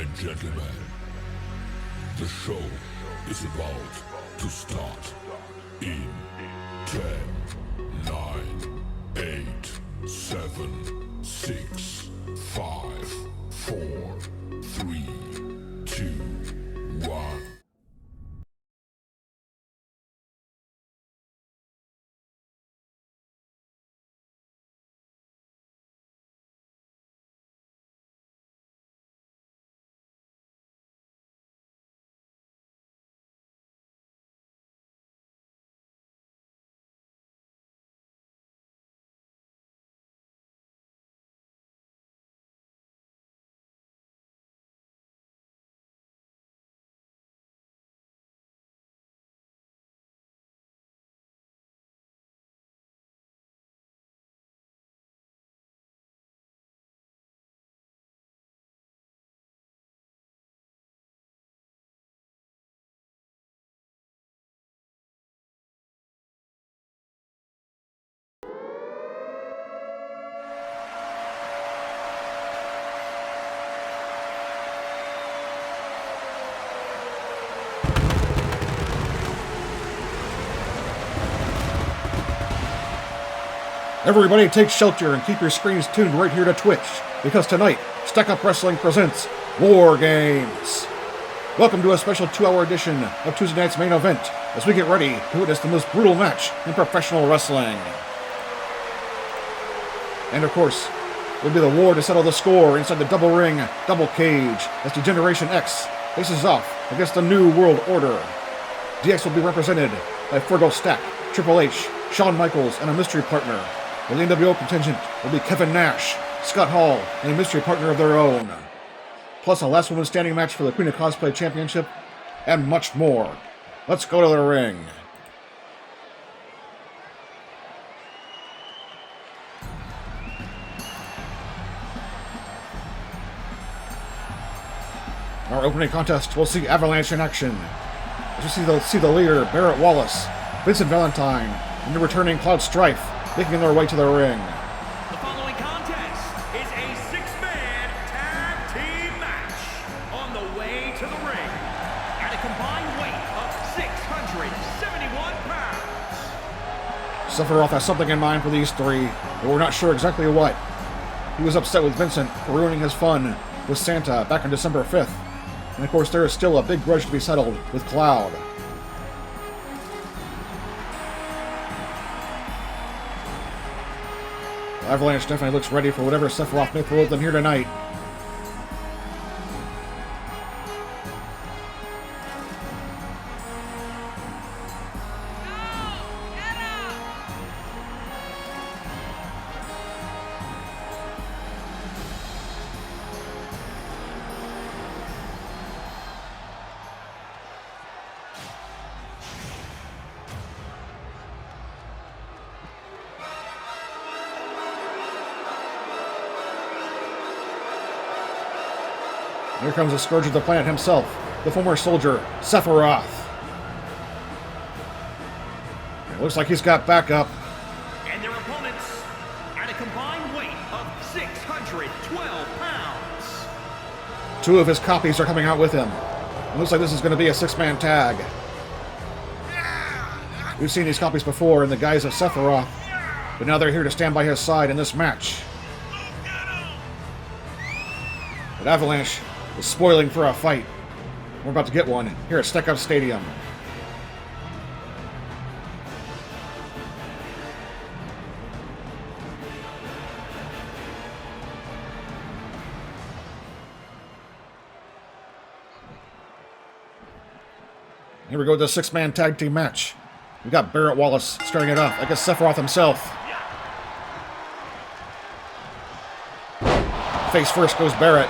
and gentlemen, the show is about to start in 10, 9, 8, 7, 6, 5, 4, 3, 2, 1. Everybody take shelter and keep your screens tuned right here to Twitch, because tonight, Stack Up Wrestling presents War Games. Welcome to a special 2-hour edition of Tuesday night's main event, as we get ready to witness the most brutal match in professional wrestling. And of course, it will be the war to settle the score inside the double ring, double cage, as Degeneration X faces off against the New World Order. DX will be represented by Fergal Stack, Triple H, Shawn Michaels, and a mystery partner. The NWO contingent will be Kevin Nash, Scott Hall, and a mystery partner of their own. Plus a last woman standing match for the Queen of Cosplay Championship, and much more. Let's go to the ring. Our opening contest will see Avalanche in action. As you see the leader, Barret Wallace, Vincent Valentine, and the returning Cloud Strife, making their way to the ring. The following contest is a 6-man tag team match on the way to the ring at a combined weight of 671 pounds. Sephiroth has something in mind for these three, but we're not sure exactly what. He was upset with Vincent for ruining his fun with Santa back on December 5th. And of course, there is still a big grudge to be settled with Cloud. Avalanche definitely looks ready for whatever Sephiroth may throw at them here tonight. Here comes the Scourge of the Planet himself, the former soldier, Sephiroth. It looks like he's got backup. And their opponents at a combined weight of 612 pounds. 2 of his copies are coming out with him. It looks like this is going to be a 6-man tag. We've seen these copies before in the guise of Sephiroth, but now they're here to stand by his side in this match. But Avalanche is spoiling for a fight. We're about to get one here at Stack Up Stadium. Here we go with the 6-man tag team match. We got Barret Wallace starting it off against Sephiroth himself. Face first goes Barret.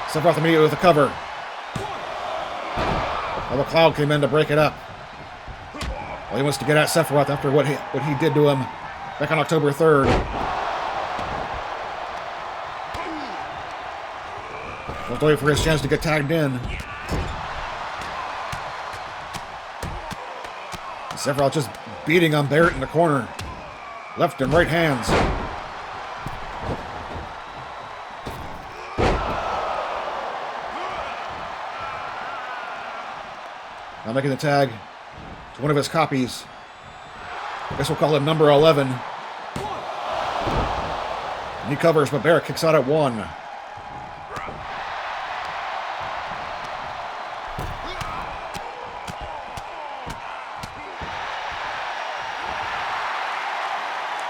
Sephiroth immediately with the cover. Well, the Cloud came in to break it up. Well, he wants to get at Sephiroth after what he did to him back on October 3rd. Let's wait for his chance to get tagged in. Sephiroth just beating on Barret in the corner. Left and right hands. Now making the tag to one of his copies. I guess we'll call him number 11. And he covers, but Barret kicks out at 1. It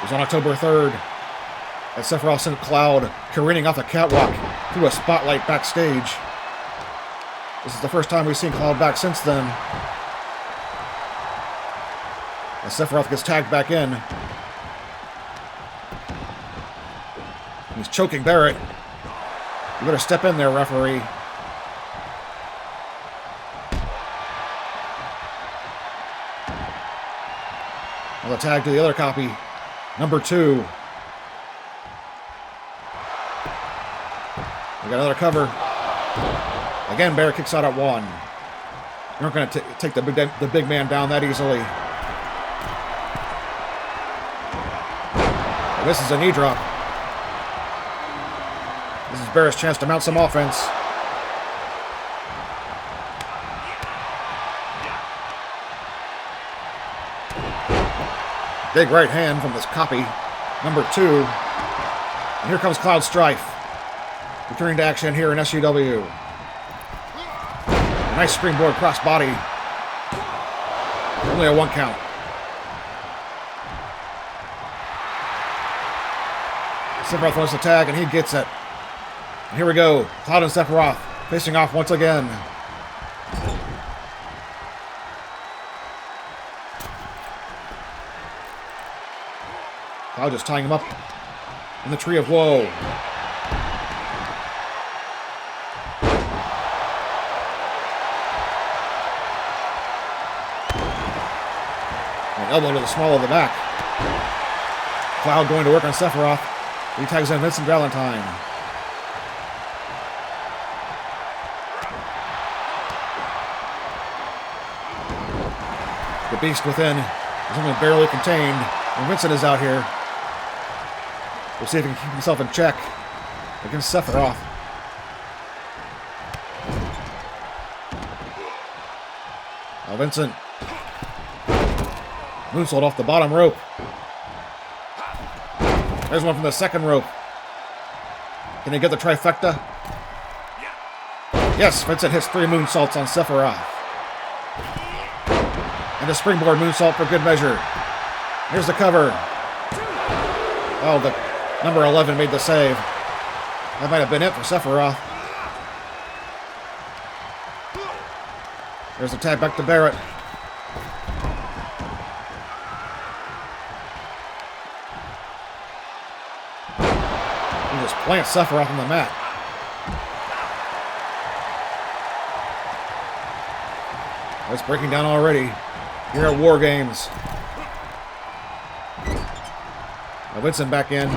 was on October 3rd that Sephiroth sent Cloud careening off the catwalk through a spotlight backstage. This is the first time we've seen Cloud back since then. As Sephiroth gets tagged back in. He's choking Barret. You better step in there, referee. Another tag to the other copy. Number 2. We got another cover. Again, Barret kicks out at 1. You're not going to take the big man down that easily. And this is a knee drop. This is Barret's chance to mount some offense. Big right hand from this copy. Number 2. And here comes Cloud Strife. Returning to action here in SUW. A nice springboard crossbody. Only a 1 count. Sephiroth wants the tag, and he gets it. And here we go. Cloud and Sephiroth facing off once again. Cloud just tying him up in the Tree of Woe. An elbow to the small of the back. Cloud going to work on Sephiroth. He tags in Vincent Valentine. The beast within is only barely contained, and Vincent is out here. We'll see if he can keep himself in check against Sephiroth. Now Vincent moonsault off the bottom rope. There's one from the second rope. Can he get the trifecta? Yes, Vincent hits 3 moonsaults on Sephiroth. And a springboard moonsault for good measure. Here's the cover. Oh, the number 11 made the save. That might have been it for Sephiroth. There's the tag back to Barret. He just plants Sephiroth on the mat. It's breaking down already here at War Games. Now Vincent back in.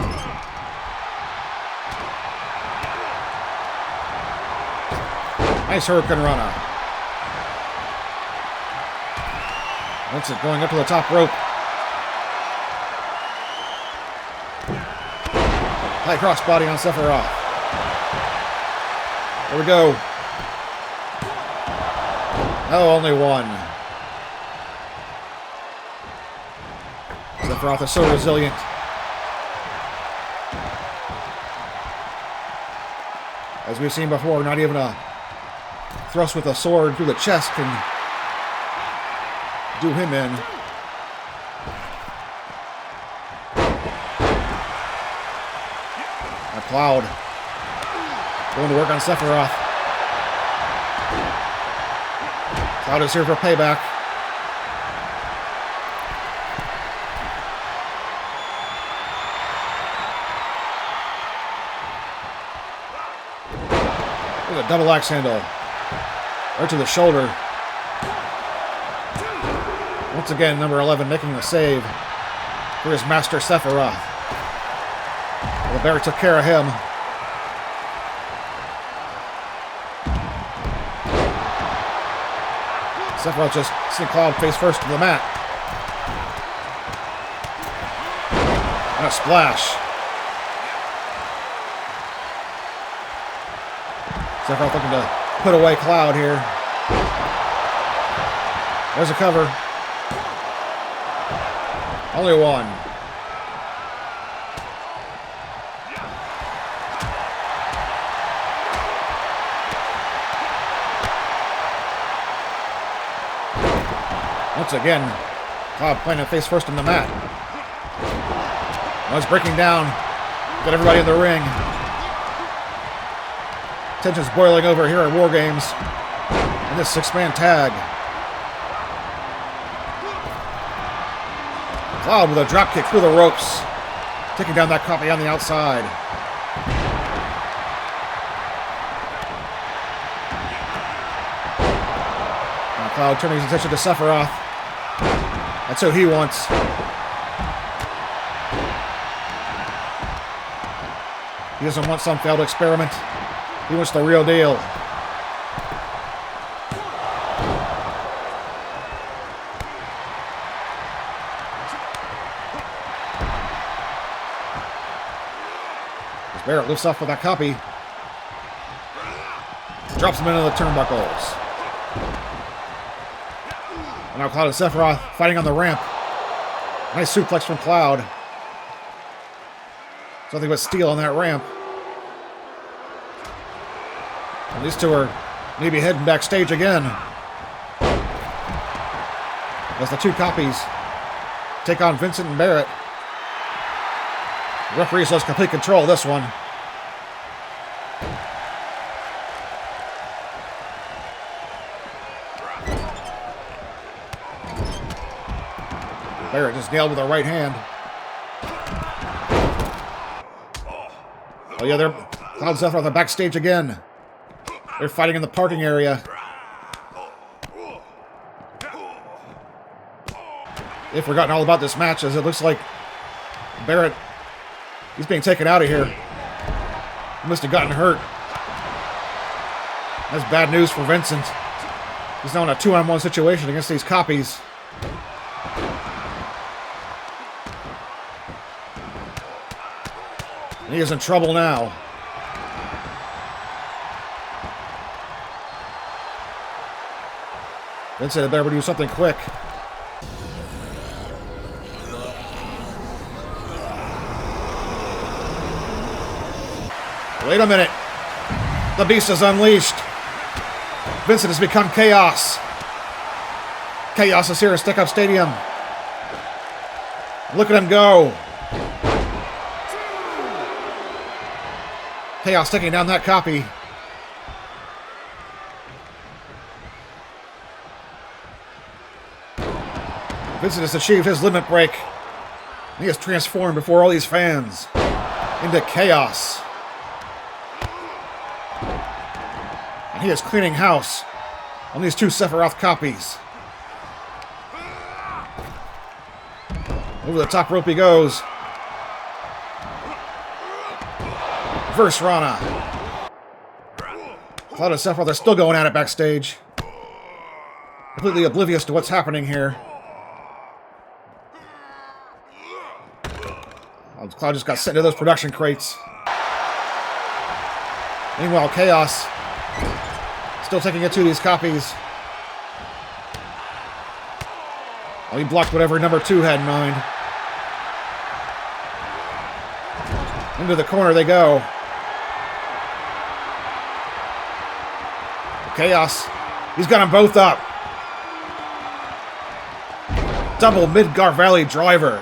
Nice Hurricane Rana. Vincent going up to the top rope. High crossbody on Sephiroth. There we go. Oh, only 1. Sephiroth is so resilient. As we've seen before, not even a thrust with a sword through the chest can do him in. A Cloud going to work on Sephiroth. Cloud is here for payback. With a double axe handle. Right to the shoulder. Once again, number 11 making the save for his master Sephiroth. Well, Barret took care of him. Sephiroth just sent Cloud face first to the mat. And a splash. Sephiroth looking to put away Cloud here. There's a cover. Only one. Once again, Cloud planted face first in the mat. Now it's breaking down. Got everybody in the ring. Tension's boiling over here at War Games. In this six-man tag. Cloud with a dropkick through the ropes. Taking down that copy on the outside. Now Cloud turning his attention to Sephiroth. That's who he wants. He doesn't want some failed experiment. He wants the real deal. As Barret lifts off with that copy. Drops him into the turnbuckles. And now Cloud and Sephiroth fighting on the ramp. Nice suplex from Cloud. Nothing but steel on that ramp. And these two are maybe heading backstage again. As the two copies take on Vincent and Barret. The referee has complete control of this one. Barret just nailed with a right hand. Oh yeah, they're Cloud and Sephiroth are backstage again. They're fighting in the parking area. They've forgotten all about this match, as it looks like Barret, he's being taken out of here. He must have gotten hurt. That's bad news for Vincent. He's now in a 2-on-1 situation against these copies. And he is in trouble now. Vincent had better do something quick. Wait a minute. The beast is unleashed. Vincent has become chaos. Chaos is here at Stick Up Stadium. Look at him go. Chaos taking down that copy. Vincent has achieved his limit break. He has transformed before all these fans into chaos. And he is cleaning house on these two Sephiroth copies. Over the top rope he goes. Verse Lahna. Cloud and Sephiroth are still going at it backstage. Completely oblivious to what's happening here. Cloud just got sent into those production crates. Meanwhile, Chaos still taking it to these copies. Well, he blocked whatever number 2 had in mind. Into the corner they go. Chaos. He's got them both up. Double Midgar Valley driver.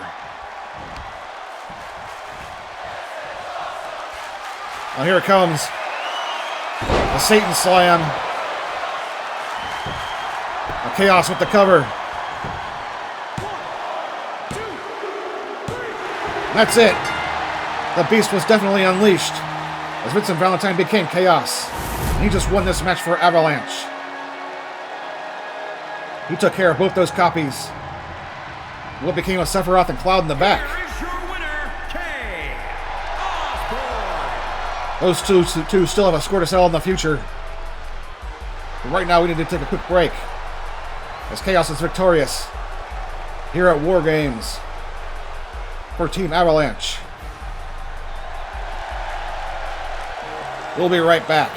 Well, here it comes. The Satan Slam. Chaos with the cover. That's it. The beast was definitely unleashed as Vincent Valentine became Chaos. He just won this match for Avalanche. He took care of both those copies. What became of Sephiroth and Cloud in the back? Here is your winner, Kane. Those two still have a score to settle in the future. But right now we need to take a quick break as Chaos is victorious here at War Games for Team Avalanche. We'll be right back.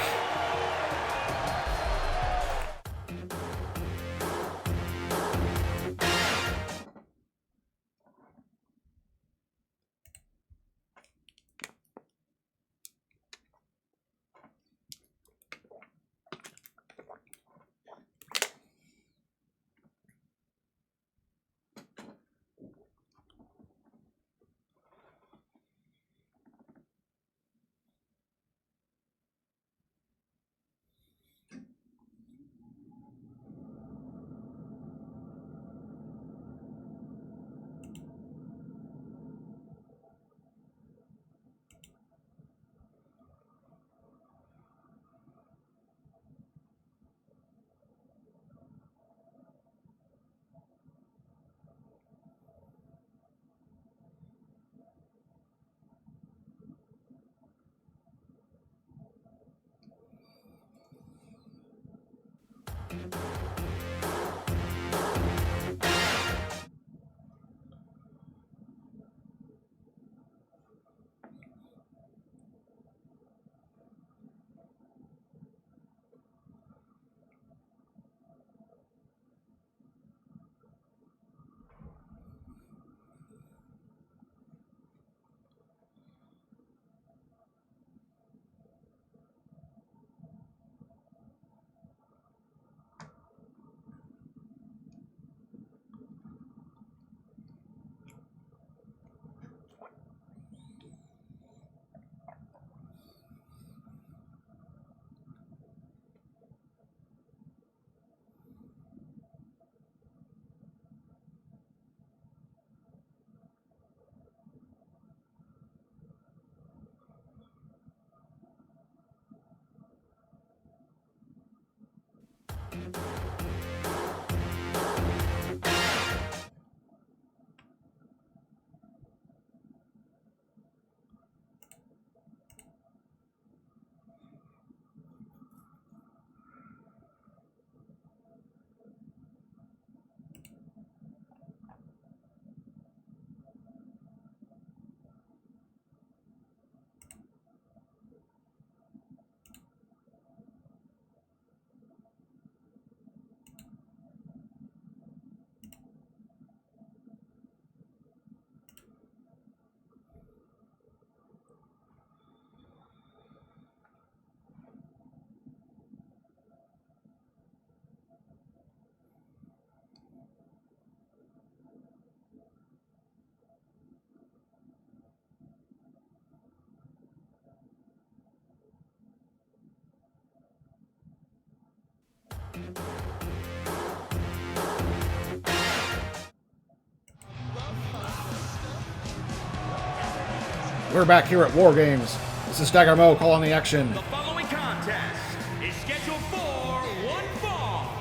We're back here at War Games. This is Stagger Mo calling the action. The following contest is scheduled for one fall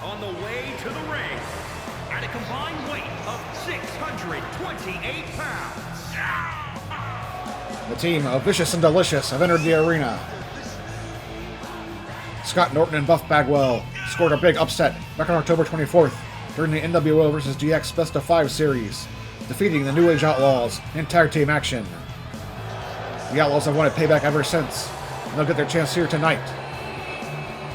on the way to the ring at a combined weight of 628 pounds. The team of Vicious and Delicious have entered the arena. Scott Norton and Buff Bagwell scored a big upset back on October 24th during the NWO vs. DX Best of 5 series, defeating the New Age Outlaws in tag team action. The Outlaws have wanted payback ever since, and they'll get their chance here tonight.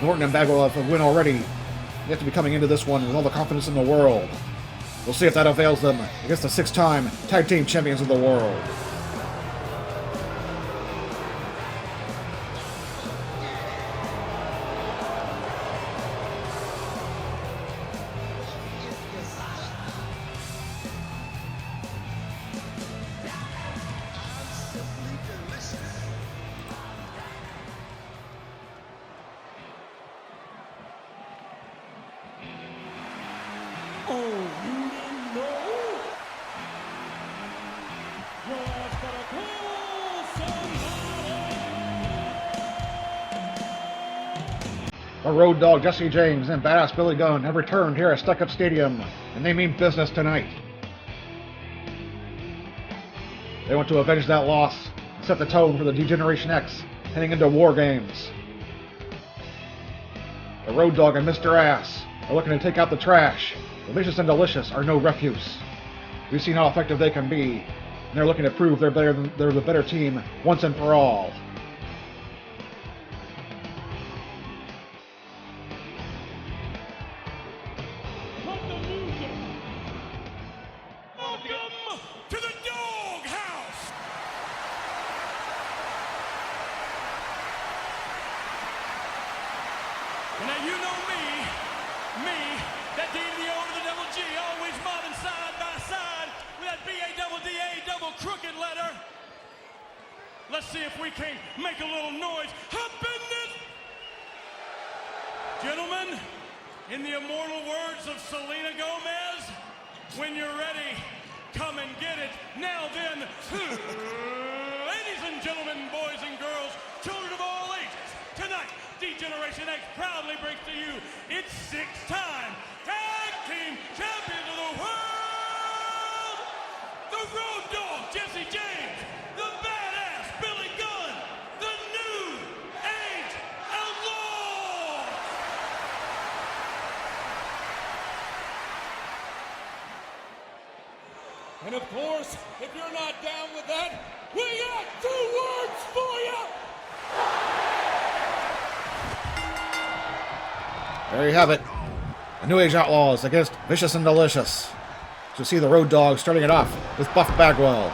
Norton and Bagwell have a win already. They have to be coming into this one with all the confidence in the world. We'll see if that avails them against the 6-time tag team champions of the world. The Road Dogg Jesse James and Badass Billy Gunn have returned here at Stuck Up Stadium, and they mean business tonight. They want to avenge that loss and set the tone for the D-Generation X heading into War Games. The Road Dogg and Mr. Ass are looking to take out the trash. The Vicious and Delicious are no refuse. We've seen how effective they can be, and they're looking to prove they're the better team once and for all. Let's see if we can make a little noise. Hop in this! Gentlemen, in the immortal words of Selena Gomez, when you're ready, come and get it. Now then, ladies and gentlemen, boys and girls, children of all ages, tonight, D-Generation X proudly brings to you its 6-time tag team champions of the world, the Road Dogg Jesse James, the Badass Billy Gunn, the New Age Outlaws. And of course, if you're not down with that, we got 2 words for you. There you have it. The New Age Outlaws against Vicious and Delicious. So see the Road Dogg starting it off with Buff Bagwell.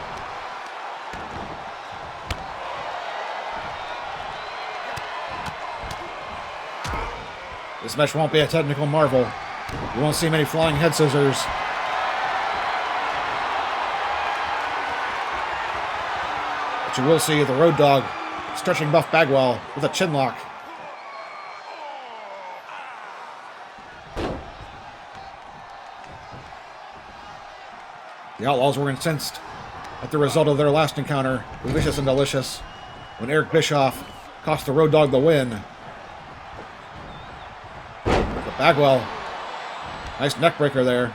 This match won't be a technical marvel. You won't see many flying head scissors. But you will see the Road Dogg stretching Buff Bagwell with a chin lock. The Outlaws were incensed at the result of their last encounter with Vicious and Delicious when Eric Bischoff cost the Road Dogg the win. But Bagwell, nice neckbreaker there.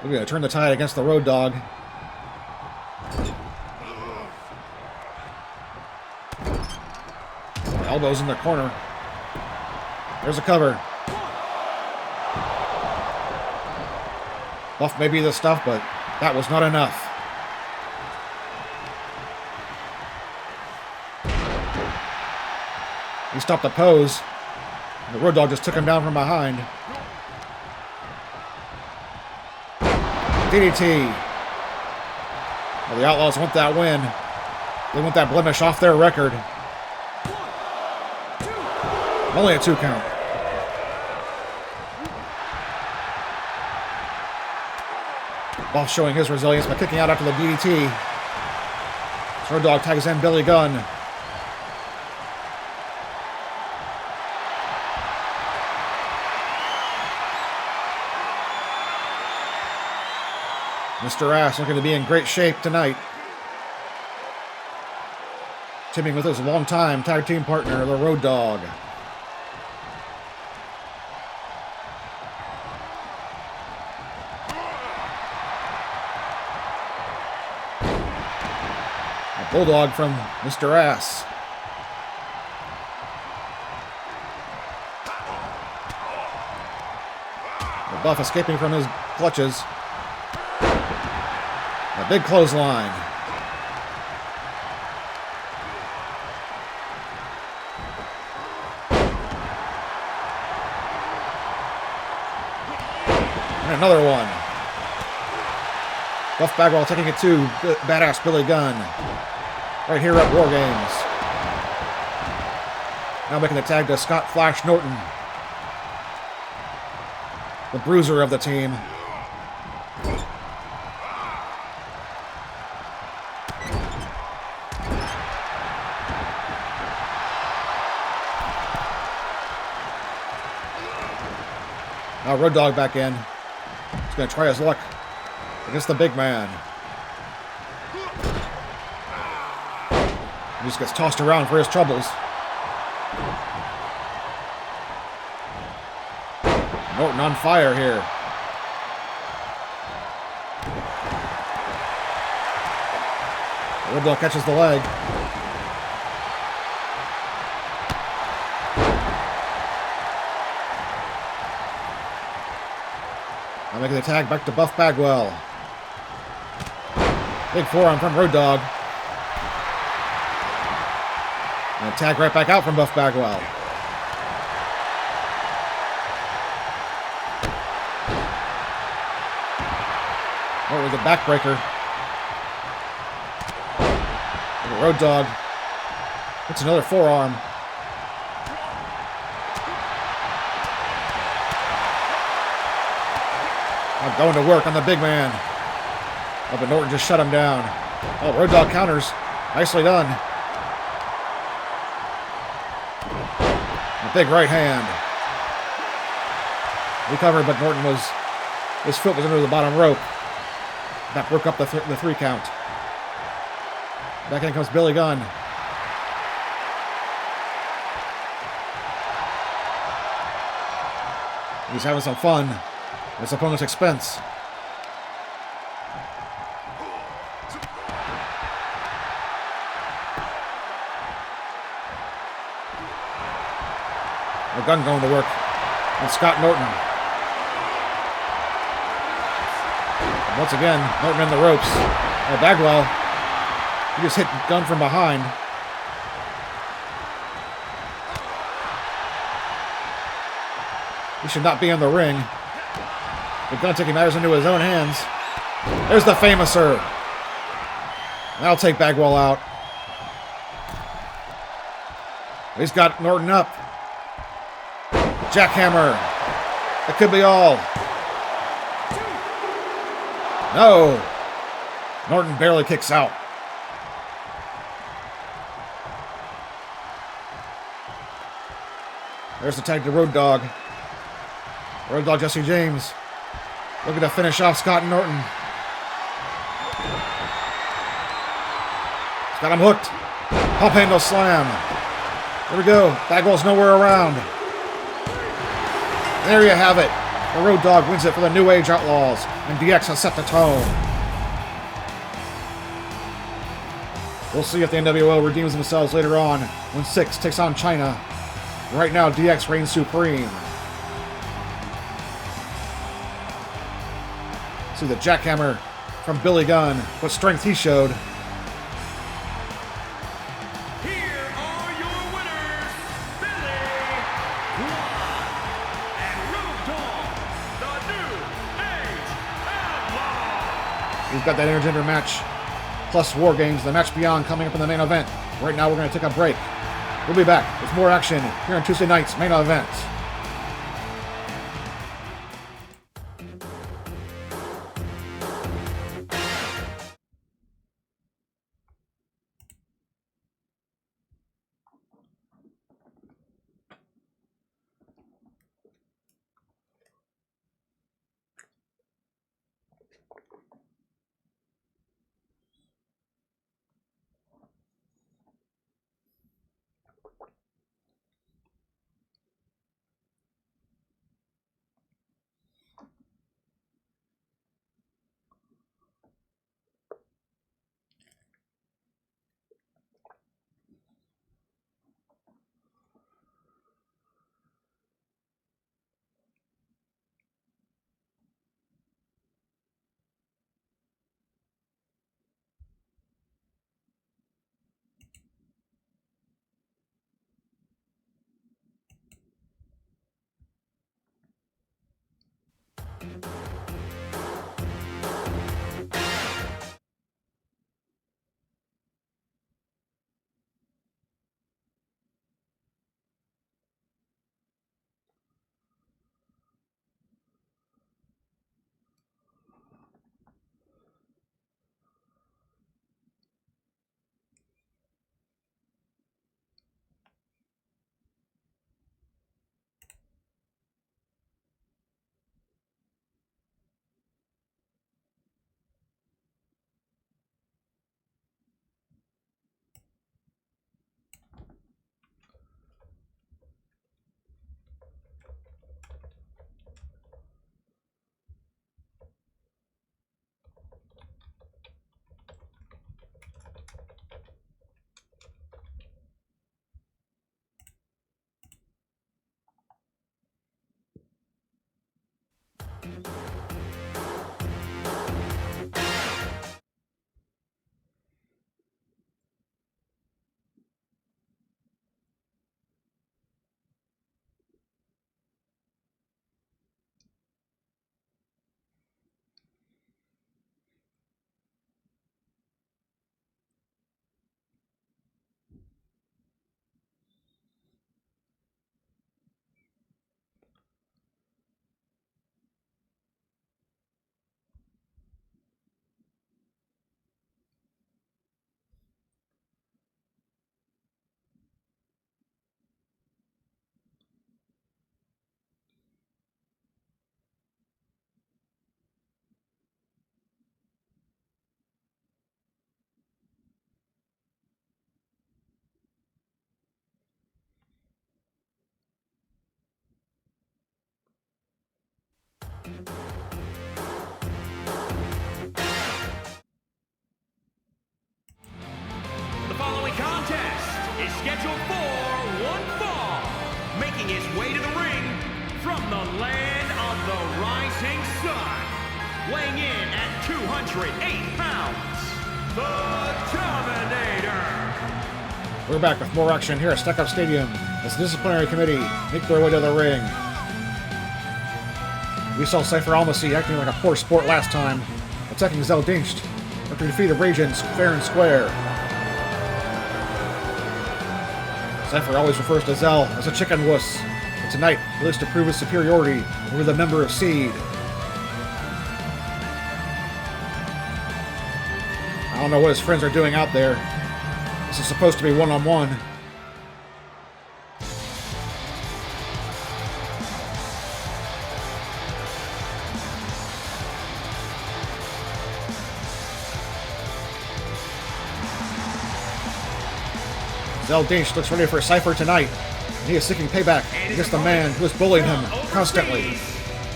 We're going to turn the tide against the Road Dogg. Elbows in the corner. There's a cover. Buff may be the stuff, but that was not enough. He stopped the pose. And the Road Dogg just took him down from behind. DDT. Well, the Outlaws want that win. They want that blemish off their record. Only a 2 count. Buff showing his resilience by kicking out after the DDT. Road Dogg tags in Billy Gunn. Mr. Ass looking to be in great shape tonight. Teaming with his longtime tag team partner, the Road Dogg. A bulldog from Mr. Ass. The Buff escaping from his clutches. A big clothesline. And another one. Buff Bagwell taking it to badass Billy Gunn. Right here at War Games. Now making the tag to Scott Flash Norton. The bruiser of the team. Now Road Dogg back in. He's going to try his luck against the big man. He just gets tossed around for his troubles. Norton on fire here. Road Dogg catches the leg. Now making the tag back to Buff Bagwell. Big forearm from Road Dogg. And a tag right back out from Buff Bagwell. Oh, with a backbreaker. Road Dogg. It's another forearm. Now going to work on the big man. Oh, but Norton just shut him down. Oh, Road Dogg counters. Nicely done. A big right hand. Recovered, but Norton was... his foot was under the bottom rope. That broke up the 3 count. Back in comes Billy Gunn. He's having some fun at his opponent's expense. The Gunn going to work on Scott Norton. Once again, Norton in the ropes. Oh, Bagwell. He just hit Gunn from behind. He should not be in the ring. But Gunn taking matters into his own hands. There's the Famouser. That'll take Bagwell out. He's got Norton up. Jackhammer. That could be all. No. Norton barely kicks out. There's the tag to Road Dogg. Road Dogg Jesse James looking to finish off Scott Norton. He's got him hooked. Pump handle slam. There we go. Bagwell's nowhere around. There you have it. The Road Dogg wins it for the New Age Outlaws, and DX has set the tone. We'll see if the NWO redeems themselves later on when Syxx takes on Chyna. Right now, DX reigns supreme. See the jackhammer from Billy Gunn. What strength he showed. Here are your winners, Billy Gunn and Road Dogg, the New Age Outlaws. We've got that intergender match, plus War Games, the match beyond coming up in the main event. Right now, we're going to take a break. We'll be back with more action here on Tuesday night's main event. weighing in at 208 pounds, the Dominator. We're back with more action here at Stack Up Stadium as the disciplinary committee make their way to the ring. We saw Seifer Almasy acting like a poor sport last time, attacking Zell Dincht after he defeated Raging fair and square. Seifer always refers to Zell as a chicken wuss, and tonight he looks to prove his superiority over the member of Seed. I don't know what his friends are doing out there. This is supposed to be one-on-one. Zell Dincht looks ready for Seifer tonight, and he is seeking payback against the man who is bullying him constantly.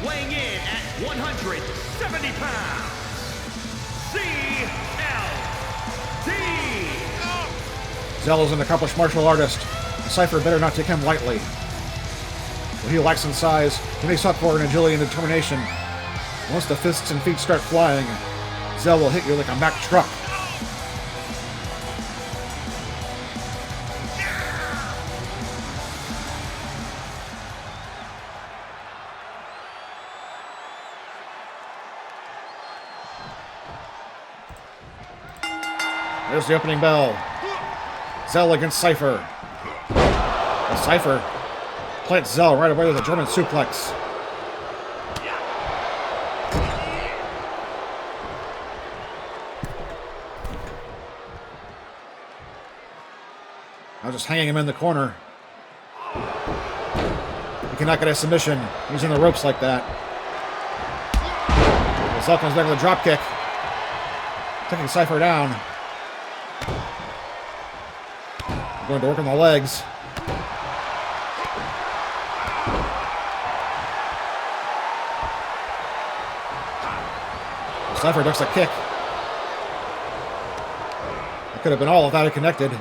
Weighing in at 170 pounds, CLD. Zell is an accomplished martial artist, and Seifer better not take him lightly. What he lacks in size, he makes up for in agility and determination. Once the fists and feet start flying, Zell will hit you like a Mack truck. There's the opening bell. Zell against Seifer. And Seifer plants Zell right away with a German suplex. Now just hanging him in the corner. He cannot get a submission using the ropes like that. Zell comes back with a drop kick, taking Seifer down. Going to work on the legs. Seifer ducks a kick. That could have been all without it connected. He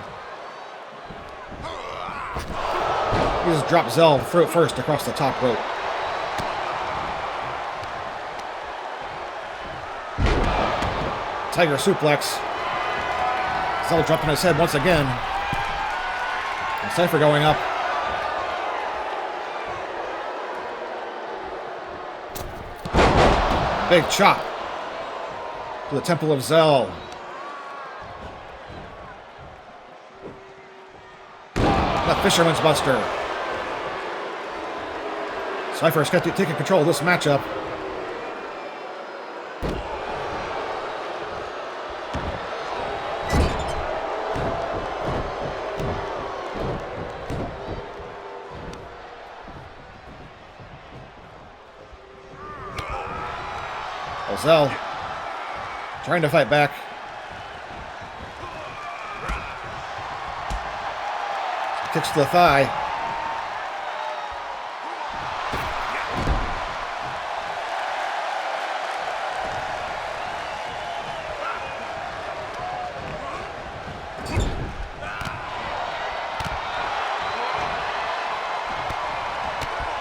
just dropped Zell throat first across the top rope. Tiger suplex. Zell dropping his head once again. And Seifer going up. Big chop to the temple of Zell. The Fisherman's Buster. Seifer's taking control of this matchup. Zell trying to fight back. Kicks to the thigh.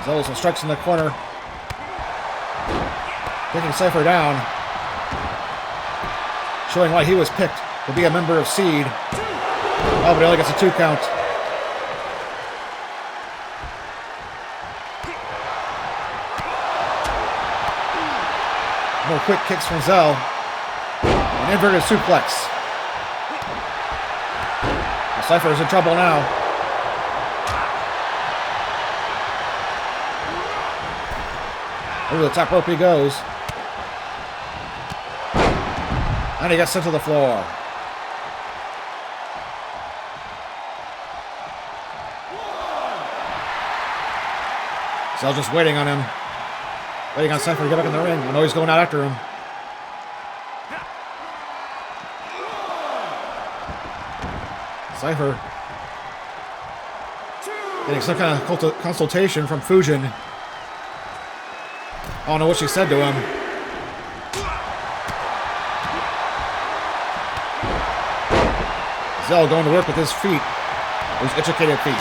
Zell some strikes in the corner. Taking Seifer down. Showing why he was picked to be a member of Seed. Oh, but he only gets a 2 count. More quick kicks from Zell. An inverted suplex. Seifer is in trouble now. Over the top rope he goes. And he gets sent to the floor. Zell just waiting on him. Waiting on Seifer to get back in the ring. I know he's going out after him. Seifer getting some kind of consultation from Fujin. I don't know what she said to him. Zell going to work with his feet. His educated feet.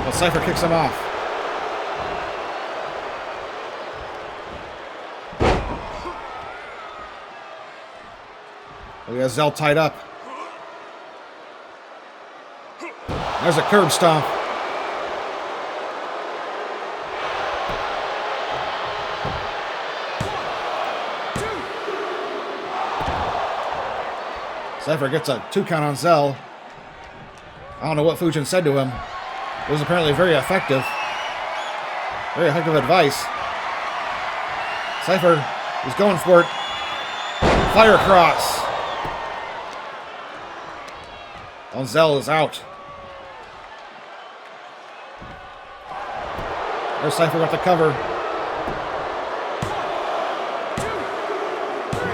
But Seifer kicks him off. We got Zell tied up. There's a curb stomp. Seifer gets a 2 count on Zell. I don't know what Fujin said to him. It was apparently very effective. Very effective advice. Seifer is going for it. Fire cross. Oh, Zell is out. There's Seifer got the cover.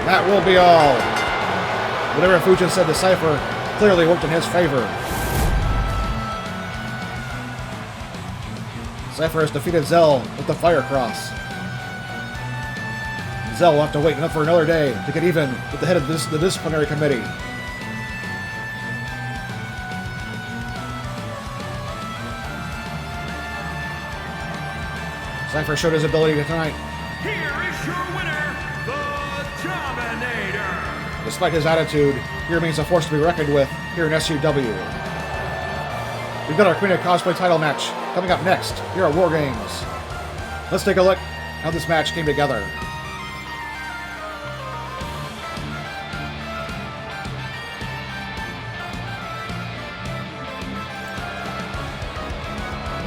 That will be all. Whatever Fujin said to Seifer clearly worked in his favor. Seifer has defeated Zell with the fire cross. Zell will have to wait for another day to get even with the head of the disciplinary committee. Seifer showed his ability tonight. Here is your winner, the Dominator. Despite his attitude, he remains a force to be reckoned with here in SUW. We've got our Queen of Cosplay title match coming up next here at War Games. Let's take a look how this match came together.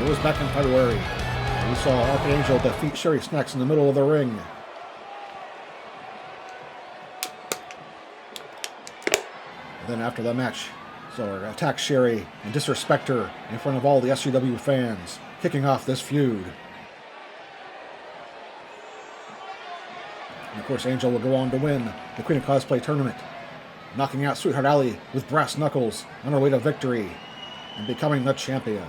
It was back in February. We saw Archangel defeat Sherry Snax in the middle of the ring. And then after the match, Zell attacked Sherry and disrespect her in front of all the SUW fans, kicking off this feud. And of course, Angel will go on to win the Queen of Cosplay tournament, knocking out Sweetheart Alley with brass knuckles on her way to victory and becoming the champion.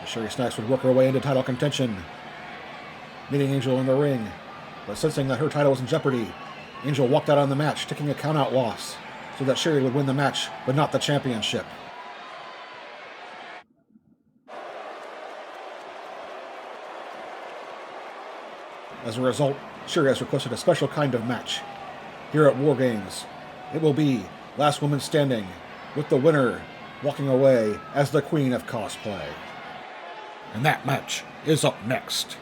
Sherry Snax would work her way into title contention, meeting Angel in the ring, but sensing that her title was in jeopardy, Angel walked out on the match, taking a count-out loss, so that Sherry would win the match, but not the championship. As a result, Sherry has requested a special kind of match. Here at War Games, it will be last woman standing, with the winner walking away as the Queen of Cosplay. And that match is up next.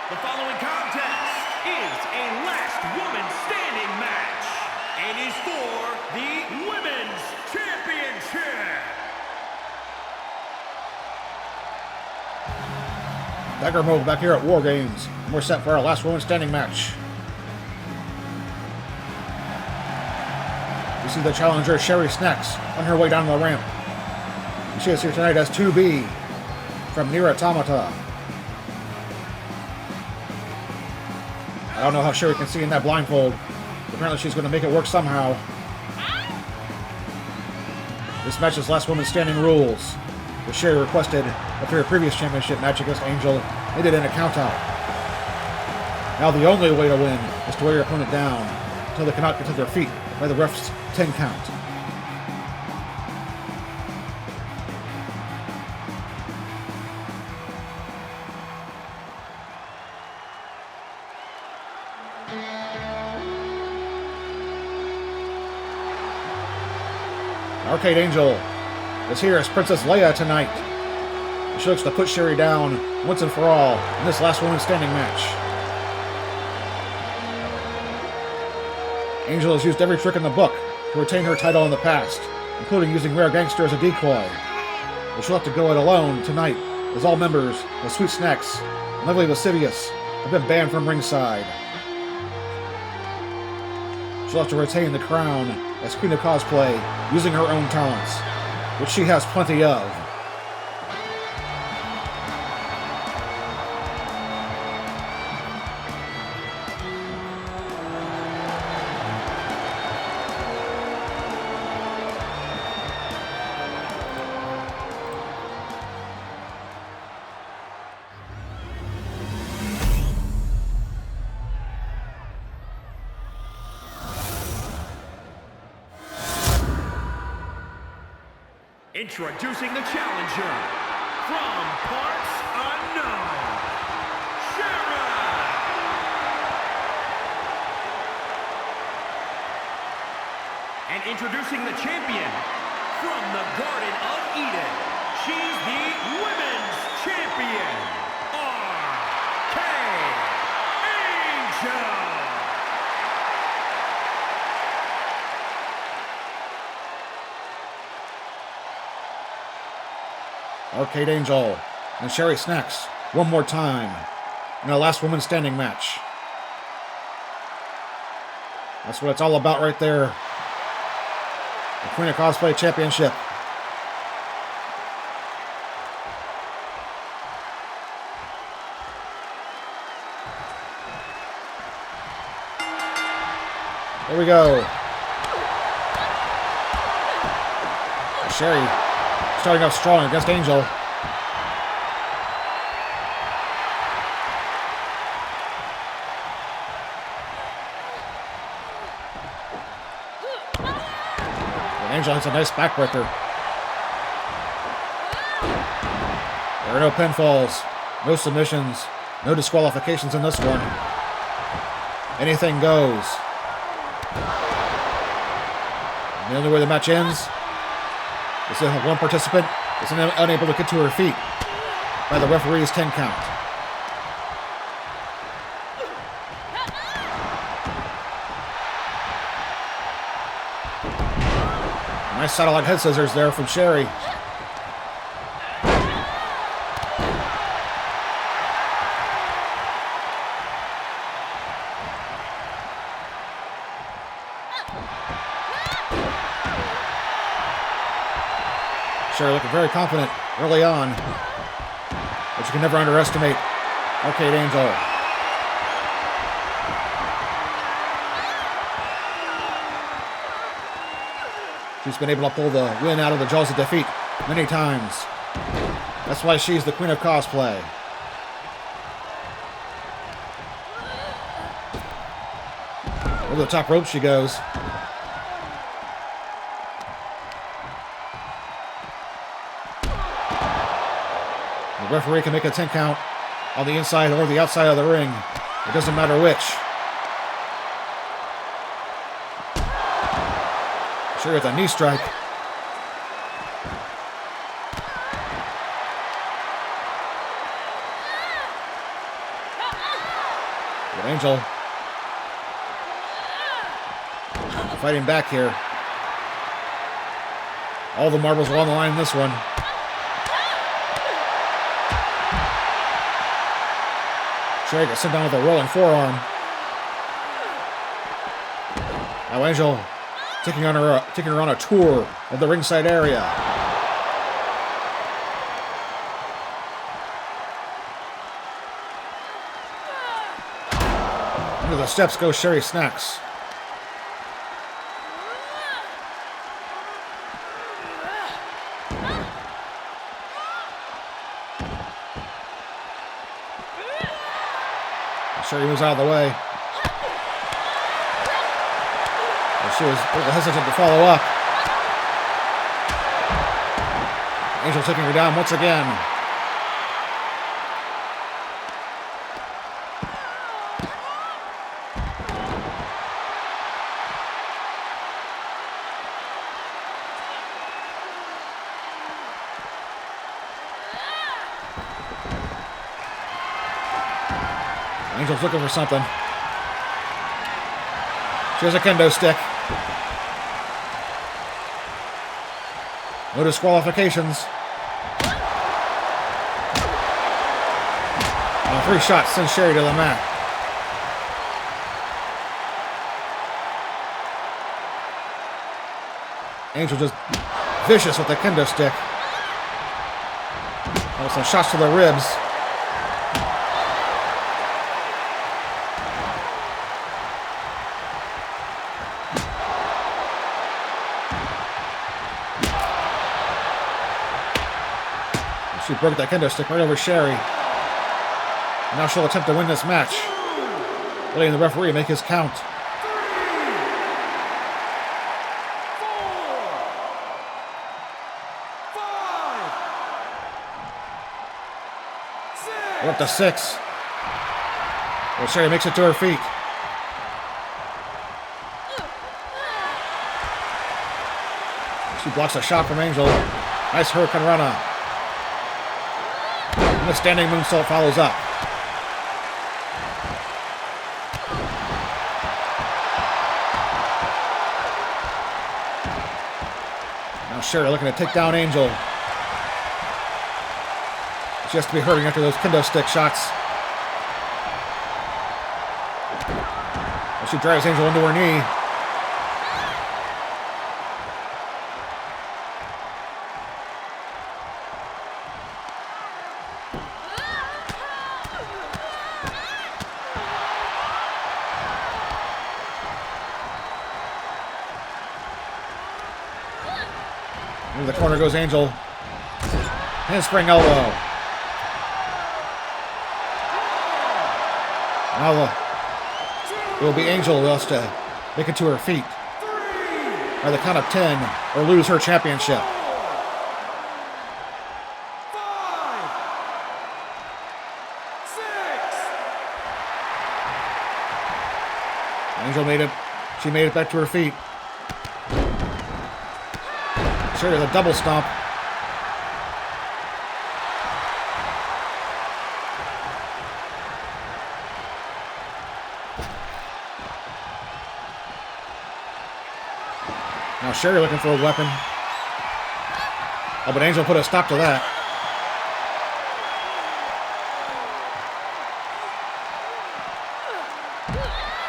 The following contest is a last woman standing match and is for the Women's Championship. Dagger mode back here at War Games. We're set for our last woman standing match. We see the challenger Sherry Snax on her way down the ramp. And she is here tonight as 2B from Nier Automata. I don't know how Sherry can see in that blindfold. Apparently she's going to make it work somehow. This match is last woman standing rules, which Sherry requested after her previous championship match against Angel. They did in a countout. Now the only way to win is to wear your opponent down until they cannot get to their feet by the ref's 10 count. Arcade Angel is here as Princess Leia tonight. She looks to put Sherry down once and for all in this last woman standing match. Angel has used every trick in the book to retain her title in the past, including using Rare Gangster as a decoy. But she'll have to go it alone tonight, as all members of Sweet Snax and Lovely Lascivious have been banned from ringside. She'll have to retain the crown as Queen of Cosplay using her own talents, which she has plenty of. Introducing the challenger from parts unknown, Chyna. And introducing the champion from the Garden of Eden, she's the Women's Champion, Kane Angel. Arcade Angel and Sherry Snax one more time in our last woman standing match. That's what it's all about right there. The Queen of Cosplay Championship. There we go. Sherry starting off strong against Angel. And Angel hits a nice backbreaker. There are no pinfalls, no submissions, no disqualifications in this one. Anything goes. And the only way the match ends is if one participant is unable to get to her feet by the referee's 10 count. Nice satellite head scissors there from Sherry. Sherry looking very confident early on, but you can never underestimate Arcade Angel. She's been able to pull the win out of the jaws of defeat many times. That's why she's the Queen of Cosplay. Over the top rope she goes. The referee can make a 10 count on the inside or the outside of the ring. It doesn't matter which. Sherry with a knee strike. Good Angel. Fighting back here. All the marbles are on the line in this one. Sherry gets sent down with a rolling forearm. Now Angel taking her on a tour of the ringside area. Under the steps goes Sherry Snax. Sherry moves out of the way. She was a little hesitant to follow up. Angel taking her down once again. Angel's looking for something. She has a kendo stick. No disqualifications. 3 shots send Sherry to the mat. Angel just vicious with the kendo stick. Oh, some shots to the ribs. She broke that kendo stick right over Sherry. Now she'll attempt to win this match, letting the referee make his count. 3, 4, 5, 6. We're up to 6. Well, Sherry makes it to her feet. She blocks a shot from Angel. Nice Hurricane Rana. And the standing moonsault follows up. Now Sherry looking to take down Angel. She has to be hurting after those kendo stick shots. She drives Angel into her knee. Into the corner goes Angel. Handspring elbow. Now it will be Angel who has to make it to her feet by the count of 10 or lose her championship. 5, Angel made it. She made it back to her feet. Sherry with a double stomp. Now Sherry looking for a weapon. Oh, but Angel put a stop to that.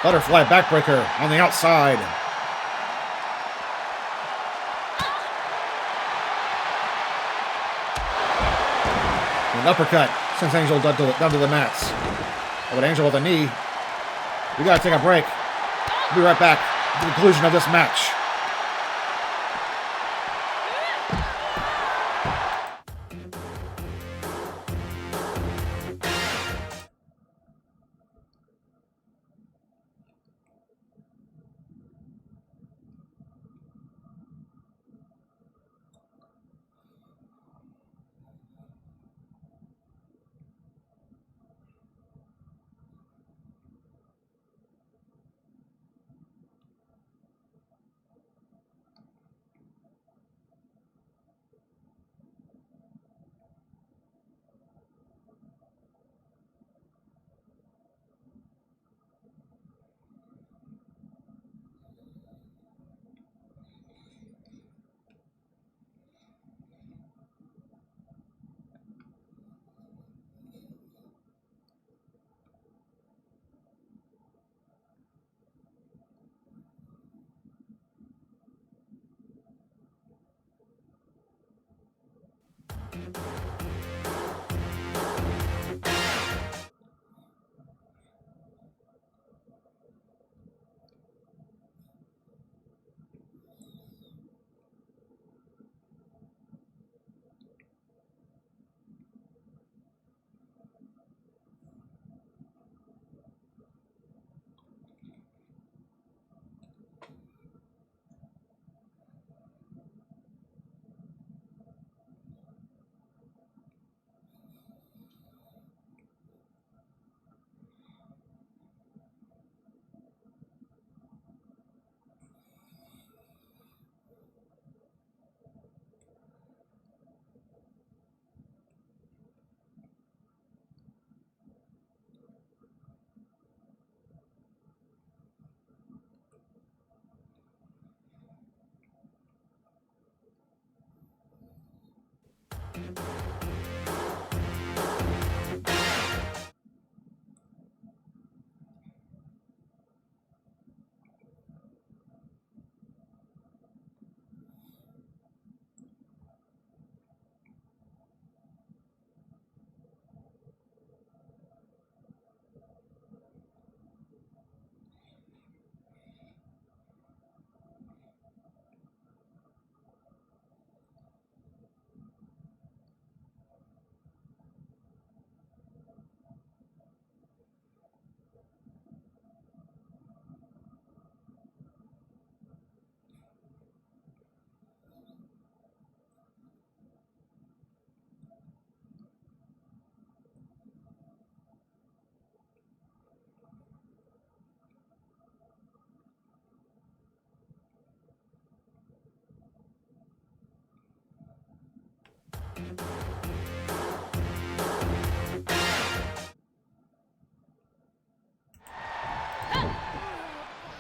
Butterfly backbreaker on the outside. An uppercut sends Angel down to the mats. Oh, but Angel with a knee. We gotta take a break. We'll be right back to the conclusion of this match.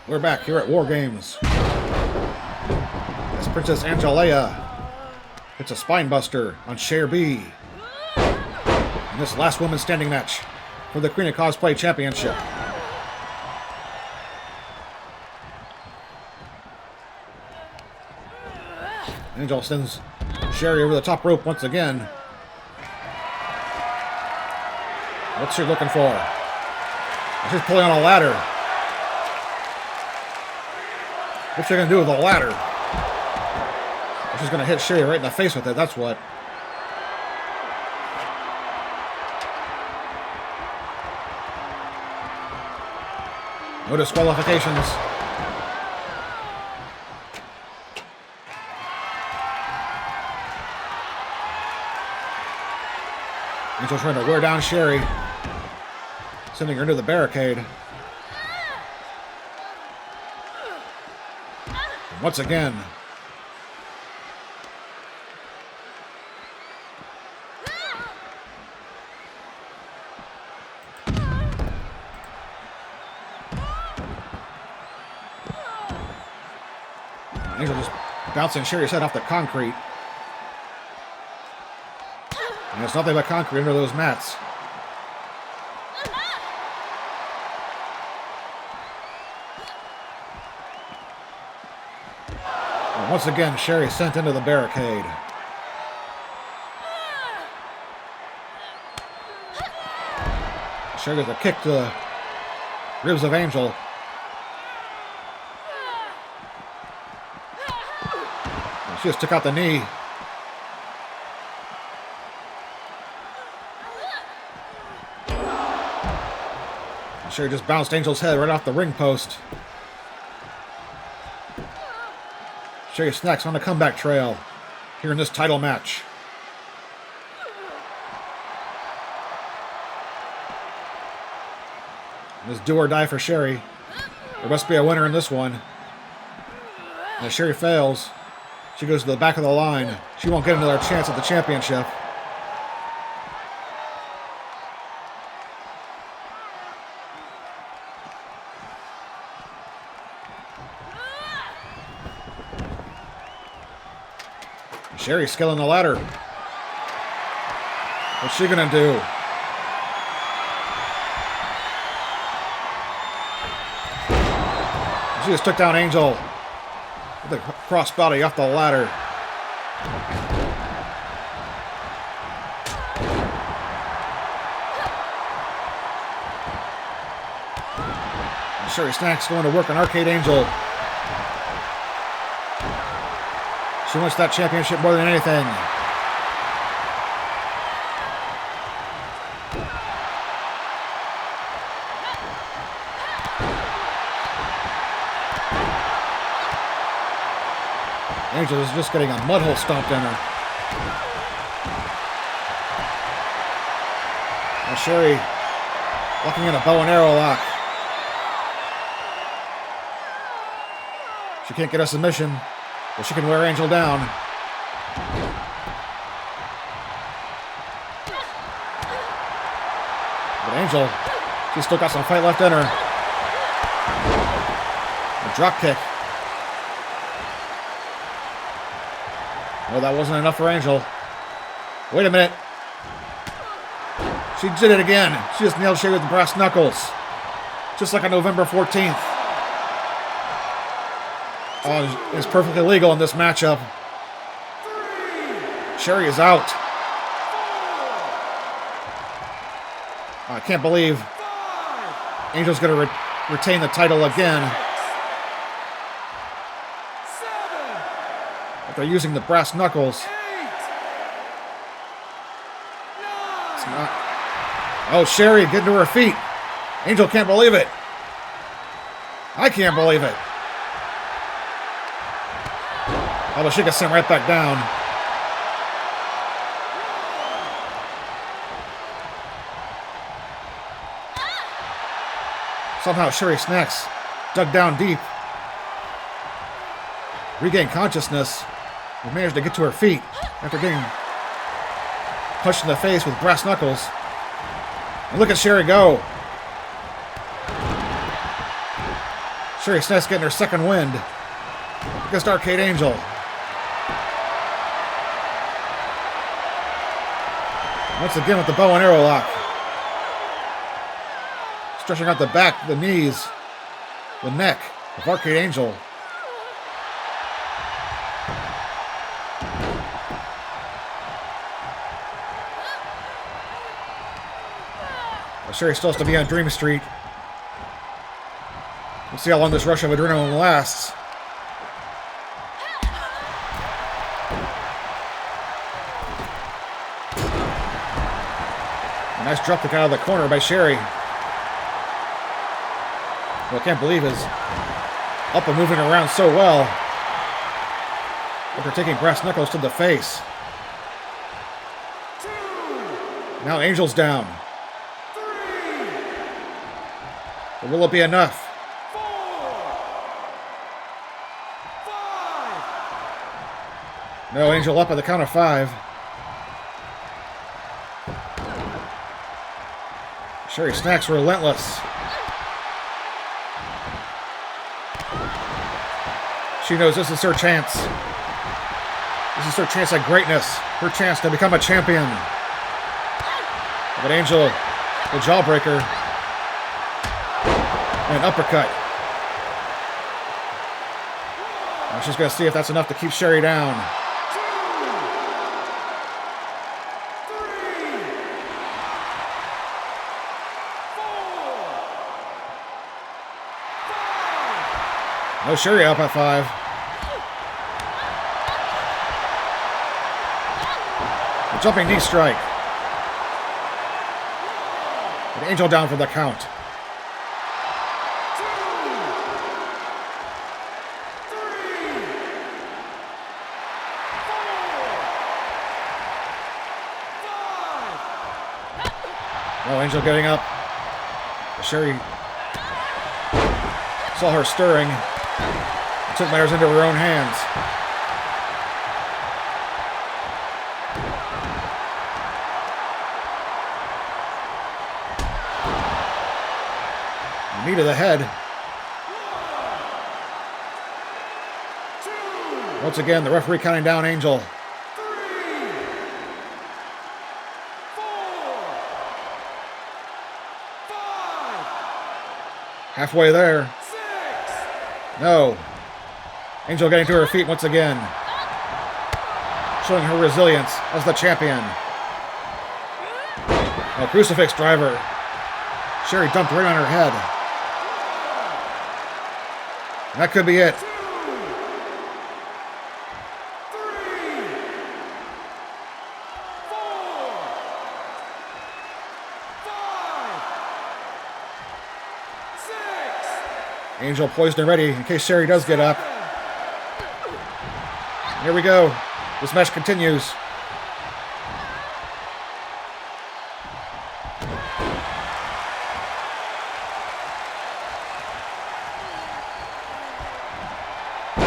We're back here at War Games. As Princess Angelea hits a spinebuster on Cher B in this last woman standing match for the Queen of Cosplay Championship. Angel sends Sherry over the top rope once again. What's she looking for? She's pulling on a ladder. What's she going to do with the ladder? She's going to hit Sherry right in the face with it, that's what. No disqualifications. Angel trying to wear down Sherry, sending her into the barricade. And once again, Angel just bouncing Sherry's head off the concrete. And it's nothing but concrete under those mats. And once again, Sherry sent into the barricade. Sherry gets a kick to the ribs of Angel. She just took out the knee. Sherry just bounced Angel's head right off the ring post. Sherry Snax on the comeback trail here in this title match. This do or die for Sherry. There must be a winner in this one. And if Sherry fails, she goes to the back of the line. She won't get another chance at the championship. Sherry's scaling the ladder. What's she gonna do? She just took down Angel with a crossbody off the ladder. And Sherry Snax going to work on Arcade Angel. She wants that championship more than anything. Angel is just getting a mud hole stomped in her. And Sherry locking in a bow and arrow lock. She can't get a submission, but she can wear Angel down. But Angel, she's still got some fight left in her. A drop kick. Oh, that wasn't enough for Angel. Wait a minute. She did it again. She just nailed Sherry with the brass knuckles. Just like on November 14th. Oh, it's perfectly legal in this matchup. Sherry is out. I can't believe Angel's going to retain the title again. They're using the brass knuckles. It's not. Oh, Sherry getting to her feet. Angel can't believe it. I can't believe it. Although she gets sent right back down. Somehow Sherry Snax dug down deep, regained consciousness, and managed to get to her feet after getting punched in the face with brass knuckles. And look at Sherry go. Sherry Snax getting her second wind against Arcade Angel. Once again with the bow and arrow lock. Stretching out the back, the knees, the neck of Arcade Angel. Well, Sherry still has to be on Dream Street. We'll see how long this rush of adrenaline lasts. A nice drop kick out of the corner by Sherry. Well, I can't believe is up and moving around so well after taking brass knuckles to the face. Now Angel's down. But will it be enough? No, Angel up at the count of 5. Sherry Snax relentless. She knows this is her chance. This is her chance at greatness. Her chance to become a champion. But Angel, the jawbreaker, and an uppercut. Now she's going to see if that's enough to keep Sherry down. No, Sherry up at 5. A jumping knee strike. And Angel down for the count. 2, 3, 4, 5. No, Angel getting up. Sherry saw her stirring. Took matters into her own hands. Knee to the head. Once again, the referee counting down Angel. 3, 4, 5. Halfway there. 6. No. Angel getting to her feet once again. Showing her resilience as the champion. A crucifix driver. Sherry dumped right on her head. That could be it. 2, 3, 4, 5, 6. Angel poised and ready in case Sherry does get up. Here we go. This match continues.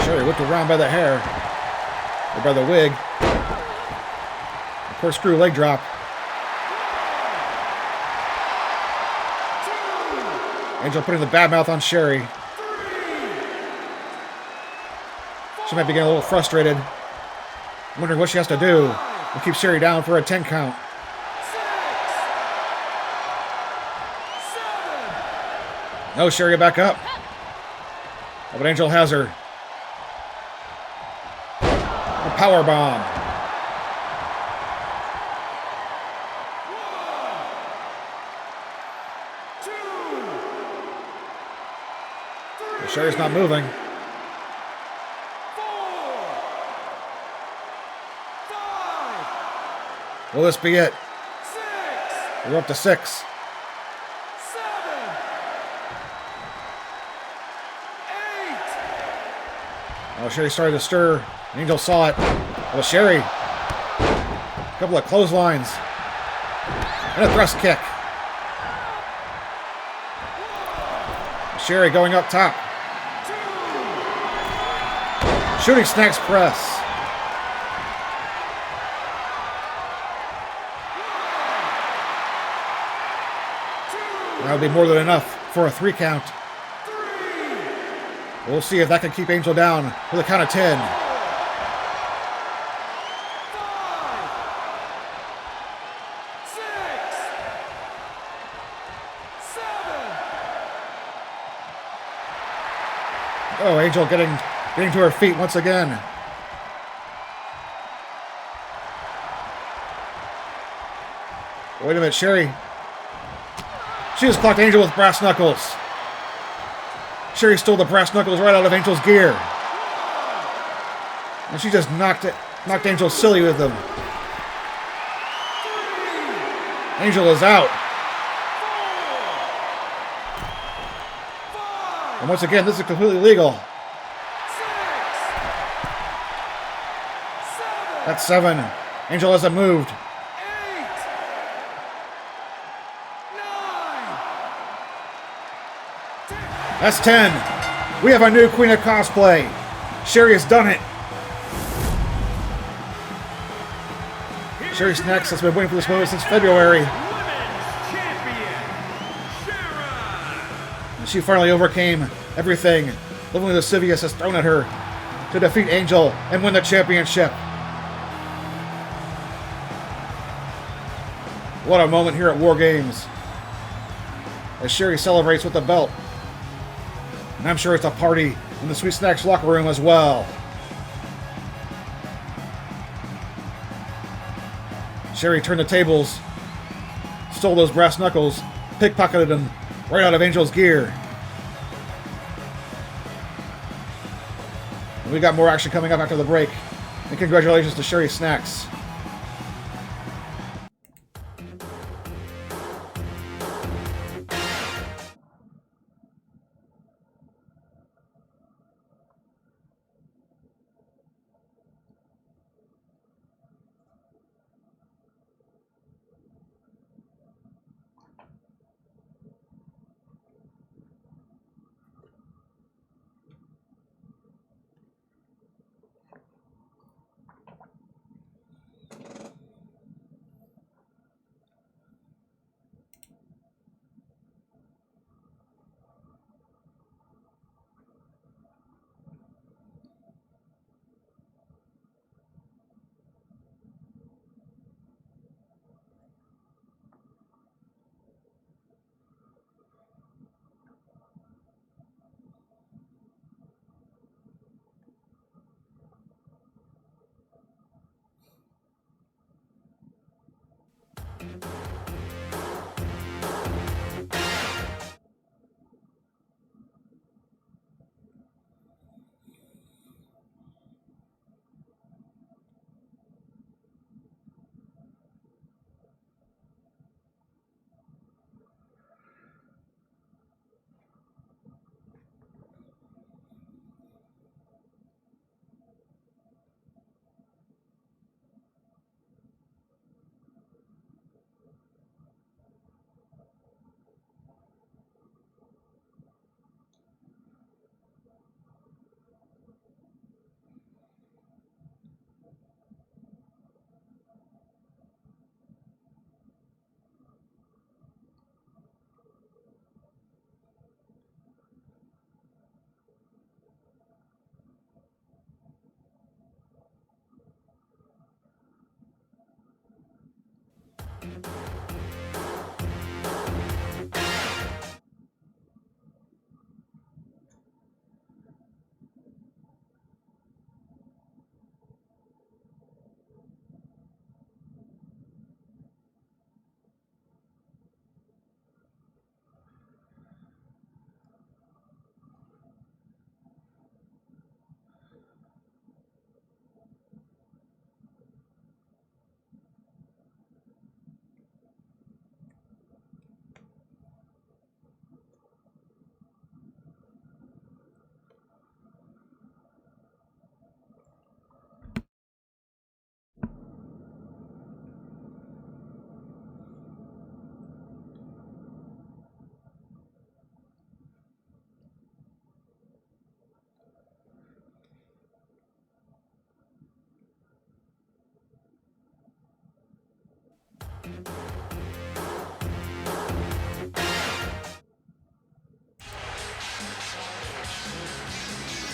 Sherry whipped around by the hair. Or by the wig. A corkscrew leg drop. Angel putting the bad mouth on Sherry. She might be getting a little frustrated. Wondering what she has to do to keep Sherry down for a 10 count. 6, 7. No, Sherry back up. But Angel has her. A power bomb. 1, 2, 3. Sherry's not moving. 4, 5. Will this be it? 6, We're up to 6. 7, 8. Oh, Sherry started to stir. Angel saw it. Oh, Sherry. A couple of clotheslines. And a thrust kick. Sherry going up top. 2, Shooting Snax press. That would be more than enough for a 3 count. We'll see if that can keep Angel down with a count of 10. 5, 6, 7. Oh, Angel getting to her feet once again. Wait a minute, Sherry. She just clocked Angel with brass knuckles. Sherry stole the brass knuckles right out of Angel's gear. And she just knocked Angel silly with them. Angel is out. And once again, this is completely legal. 6, 7, That's 7. Angel hasn't moved. 8, 9, 10. That's 10. We have a new Queen of Cosplay. Sherry has done it. Sherry Snax has been waiting for this moment since February. Women's champion, Sharon. And she finally overcame everything the Lascivious has thrown at her to defeat Angel and win the championship. What a moment here at War Games as Sherry celebrates with the belt. And I'm sure it's a party in the Sweet Snax locker room as well. Sherry turned the tables, stole those brass knuckles, pickpocketed them right out of Angel's gear. And we got more action coming up after the break. And congratulations to Sherry Snax.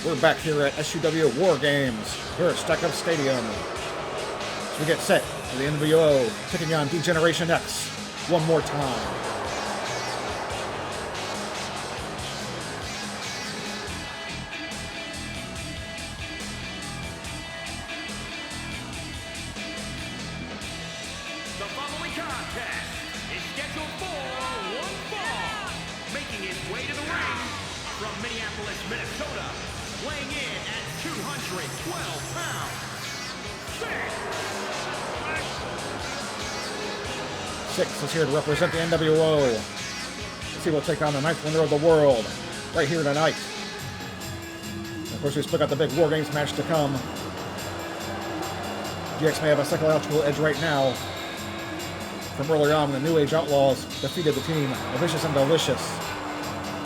We're back here at SUW War Games, here at Stack Up Stadium. So we get set for the NWO taking on D-Generation X one more time. The following contest is scheduled for one fall, making his way to the ring from Minneapolis, Minnesota, weighing in at 212 pounds. Syxx is here to represent the NWO. Let's see, we'll take on the 9th wonder of the world right here tonight. And of course, we still got the big War Games match to come. GX may have a psychological edge right now from earlier on when the New Age Outlaws defeated the team of Vicious and Delicious.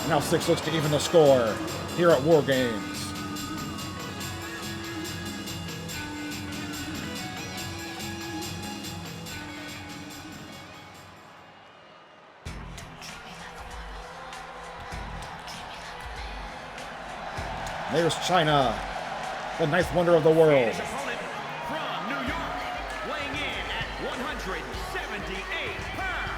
Now Syxx looks to even the score here at War Games. There's Chyna, the 9th wonder of the world. His opponent from New York, weighing in at 178 pounds.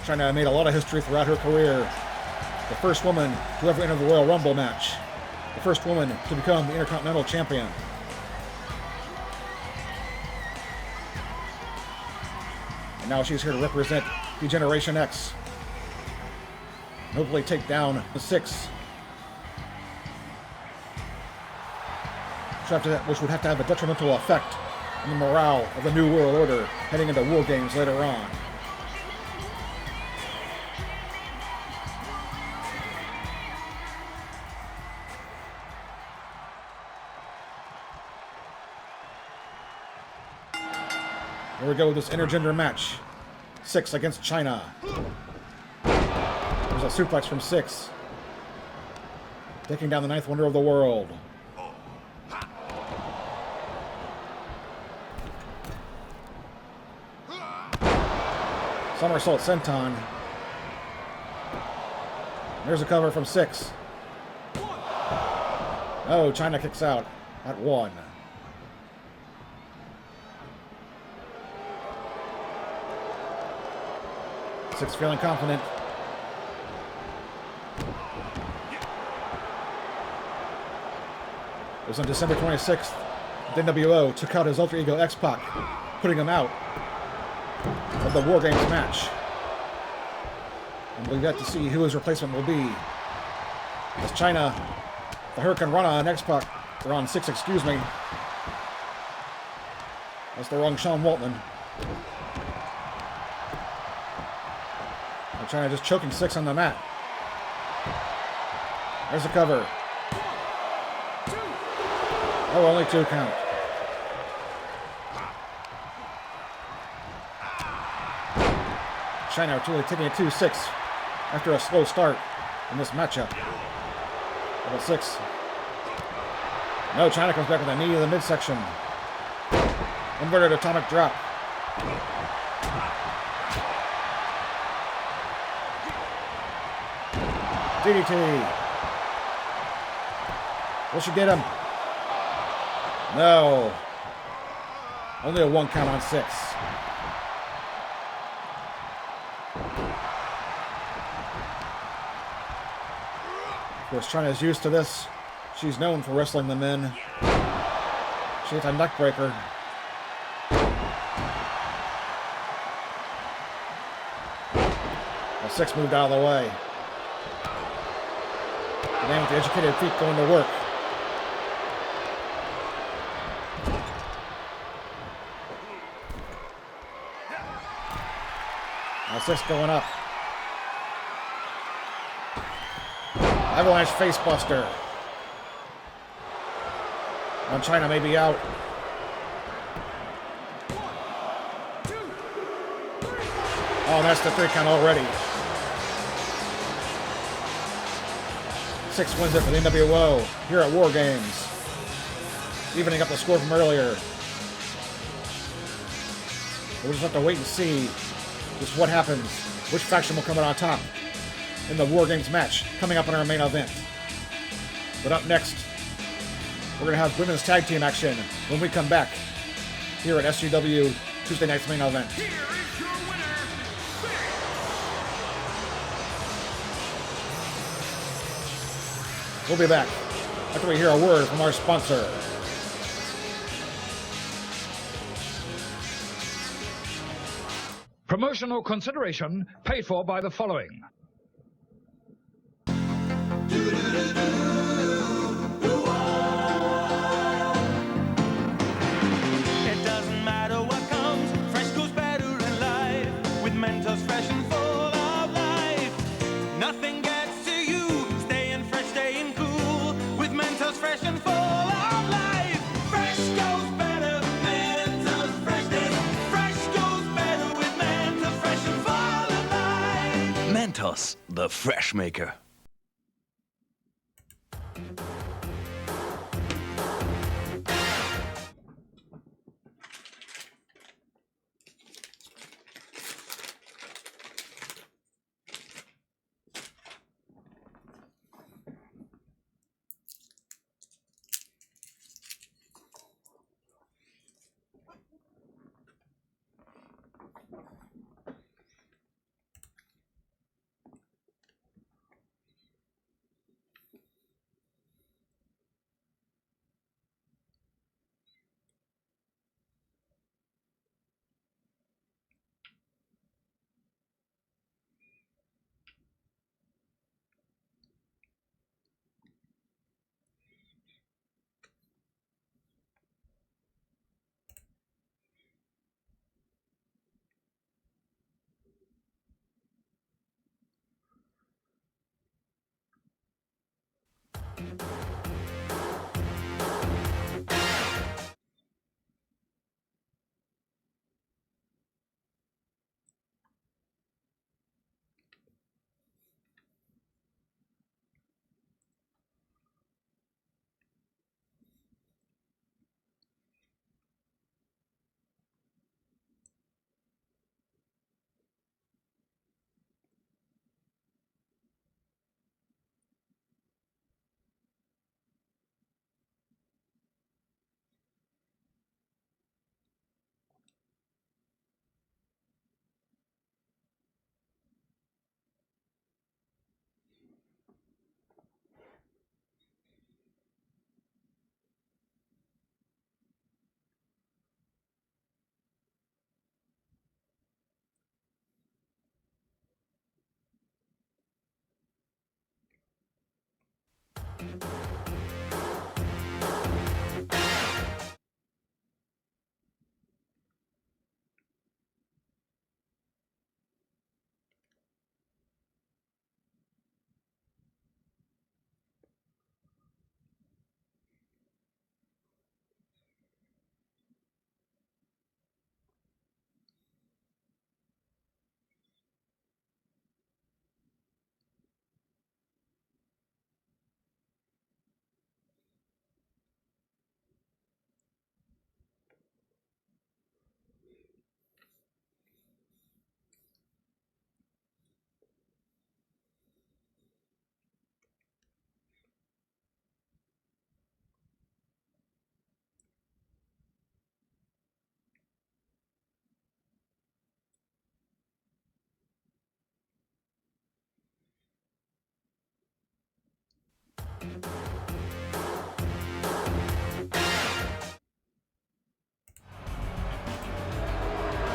Chyna made a lot of history throughout her career. The first woman to ever enter the Royal Rumble match. The first woman to become the Intercontinental Champion. And now she's here to represent D-Generation X. And hopefully take down the Syxx. Which would have to have a detrimental effect on the morale of the New World Order heading into War Games later on. Here we go with this intergender match. Syxx against Chyna. There's a suplex from Syxx. Taking down the 9th wonder of the world. Somersault senton. There's a cover from Syxx. Oh, Chyna kicks out at 1. Syxx feeling confident. It was on December 26th. The NWO took out his alter ego X-Pac, putting him out of the War Games match. And we've got to see who his replacement will be. As Chyna, the Hurricane Rana on X-Pac, or on Syxx, excuse me. That's the wrong Sean Waltman. Chyna just choking Syxx on the mat. There's a cover. Oh, only 2 count. Chyna really taking it to Syxx after a slow start in this matchup. Level 6. No, Chyna comes back with a knee to the midsection. Inverted atomic drop. DDT. Will she get him? No. Only a 1 count on Syxx. Of course, Chyna's used to this. She's known for wrestling the men. She hit a neck breaker. Well, Syxx moved out of the way. The man with the educated feet going to work. Now Syxx going up. Avalanche facebuster. Now Chyna may be out. Oh, that's the 3 count already. Syxx wins it for the NWO here at War Games. Evening up the score from earlier. We'll just have to wait and see just what happens, which faction will come out on top in the War Games match coming up in our main event. But up next, we're going to have women's tag team action when we come back here at SGW Tuesday night's main event. Here is your winner, Syxx. We'll be back after we hear a word from our sponsor. Promotional consideration paid for by the following. It doesn't matter what comes, fresh goes better in life. With Mentos fresh and full of life. Nothing gets to you, staying fresh, staying cool. With Mentos fresh and full of life. Fresh goes better, Mentos fresh days. Fresh goes better with Mentos fresh and full of life. Mentos, the fresh maker.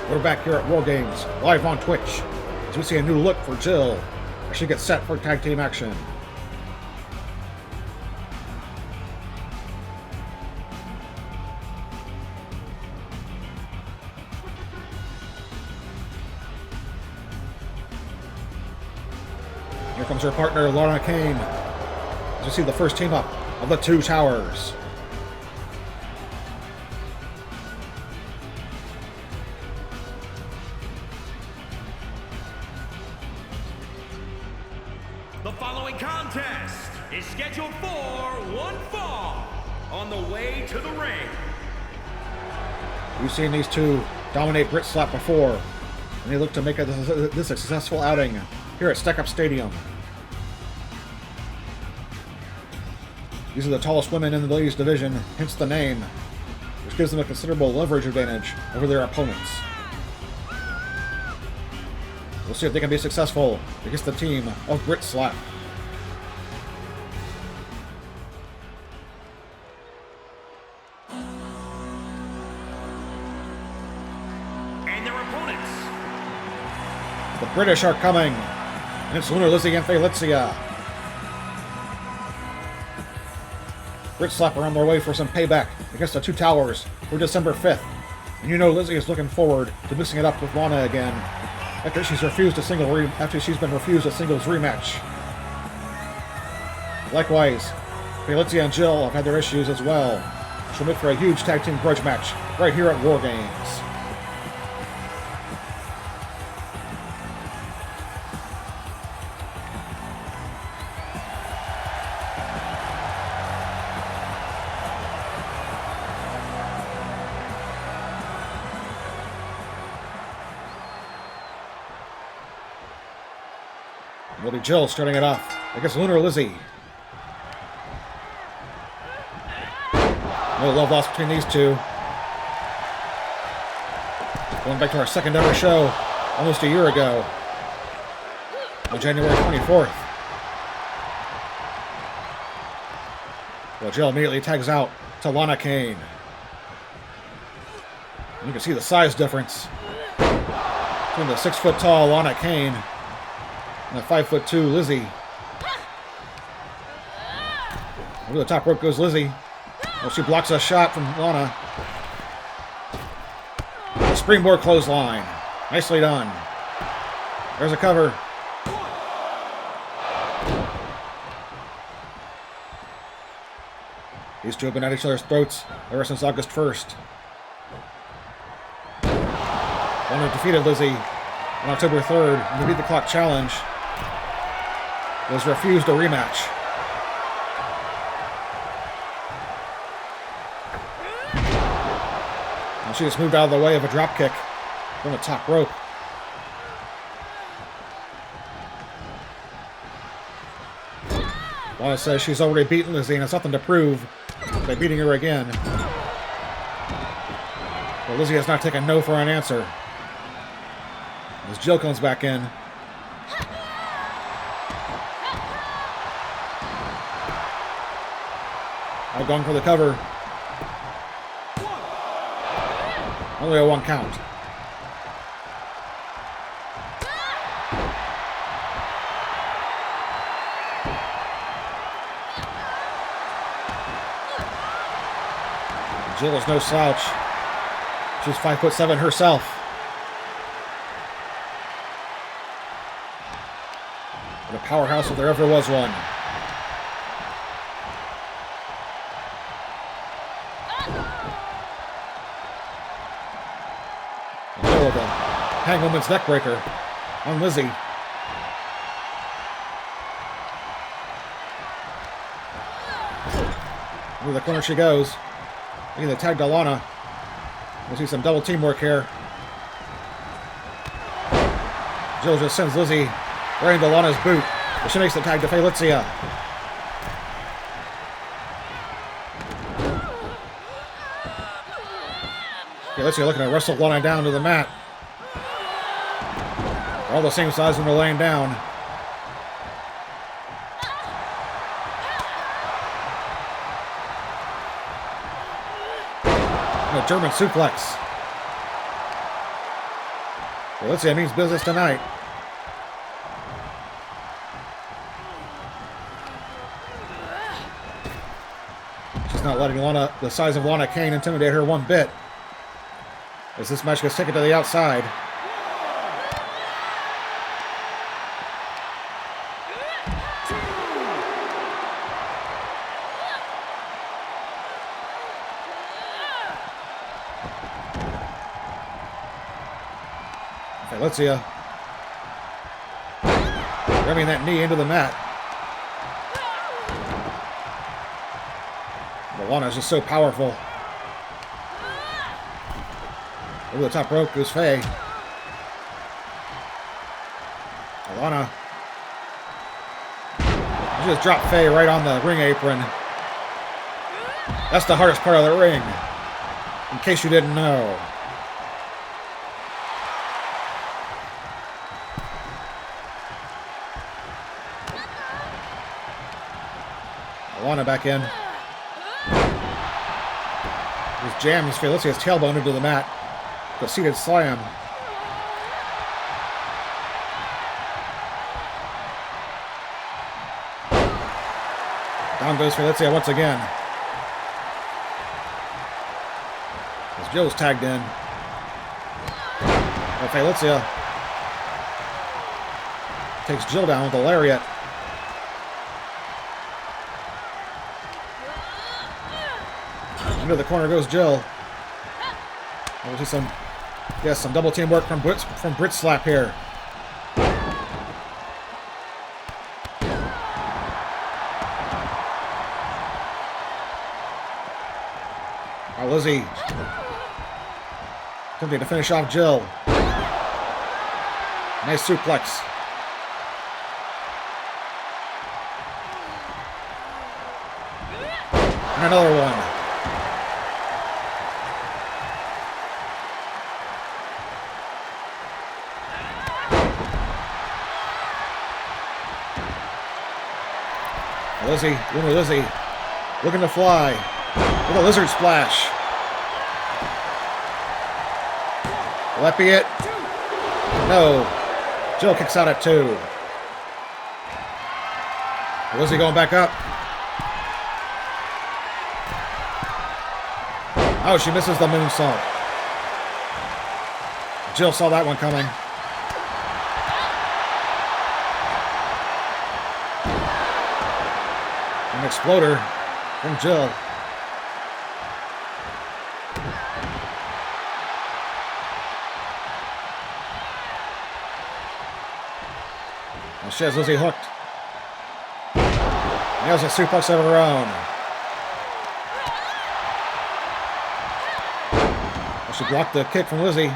We're back here at War Games, live on Twitch, as we see a new look for Zell as she gets set for tag team action. Here comes her partner, Lahna Kane, as we see the first team up of the Two Towers. The following contest is scheduled for one fall on the way to the ring. We've seen these two dominate Brit Slap before, and they look to make this a successful outing here at Stack Up Stadium. These are the tallest women in the ladies division, hence the name, which gives them a considerable leverage advantage over their opponents. We'll see if they can be successful against the team of Brit Slap. And their opponents. The British are coming, and it's Lunar, Lizzy, and Faelitzia. Brit Slap are on their way for some payback against the Two Towers for December 5th. And you know Lizzy is looking forward to mixing it up with Lahna again after she's been refused a singles rematch. Likewise, Faelitzia and Jill have had their issues as well. She'll make for a huge tag team grudge match right here at War Games. It'll be Jill starting it off against Lunar, Lizzy. No love lost between these two. Going back to our second ever show almost a year ago on January 24th. Well, Jill immediately tags out to Lahna Kane. You can see the size difference between the 6-foot-tall Lahna Kane and the 5'2" Lizzy. Over the top rope goes Lizzy. Well, she blocks a shot from Lahna. A springboard clothesline. Nicely done. There's a cover. These two have been at each other's throats ever since August 1st. Lahna defeated Lizzy on October 3rd in the Beat the Clock Challenge. Was refused a rematch. And she just moved out of the way of a drop kick from the top rope. Wallace says she's already beaten Lizzy and has nothing to prove by beating her again. But Lizzy has not taken no for an answer. As Jill comes back in. Now going for the cover. Only a 1 count. Jill is no slouch. She's 5'7" herself. What a powerhouse if there ever was one. Jill with a hangwoman's neckbreaker on Lizzy. Into the corner she goes. Making the tag to Lahna. We'll see some double teamwork here. Jill just sends Lizzy right into Lahna's boot. But she makes the tag to Faelitzia. Faelitzia looking to wrestle Lahna down to the mat. They're all the same size when they're laying down. A German suplex. Faelitzia means business tonight. She's not letting Lahna, the size of Lahna Kane, intimidate her one bit. As this match gets taken to the outside. Faelitzia ramming that knee into the mat. Lahna is just so powerful. Over the top rope goes Faye. Lahna. She just dropped Faye right on the ring apron. That's the hardest part of the ring, in case you didn't know. Lahna back in. Just jams Faelitzia's tailbone into the mat. The seated slam. Down goes Faelitzia once again. As Jill's tagged in. Well, Faelitzia takes Jill down with a lariat. Into the corner goes Jill. We'll see some double team work from Brit Slap here. Lizzy attempting to finish off Jill. Nice suplex. And another one. Lizzy, Lunar Lizzy, looking to fly with a lizard splash. Will that be it? No. Jill kicks out at 2. Lizzy going back up. Oh, she misses the moonsault. Jill saw that one coming. An exploder from Jill. And she has Lizzy hooked. Nails a suplex of her own. Well, she blocked the kick from Lizzy.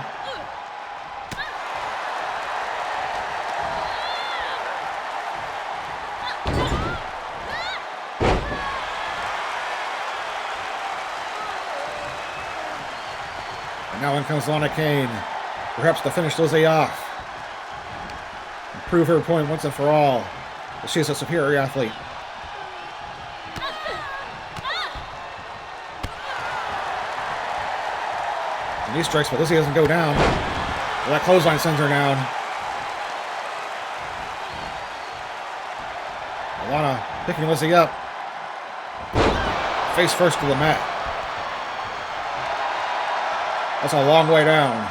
Now in comes Lahna Kane, perhaps to finish Lizzy off. And prove her point once and for all that she is a superior athlete. And he strikes, but Lizzy doesn't go down. Well, that clothesline sends her down. Lahna picking Lizzy up. Face first to the mat. That's a long way down.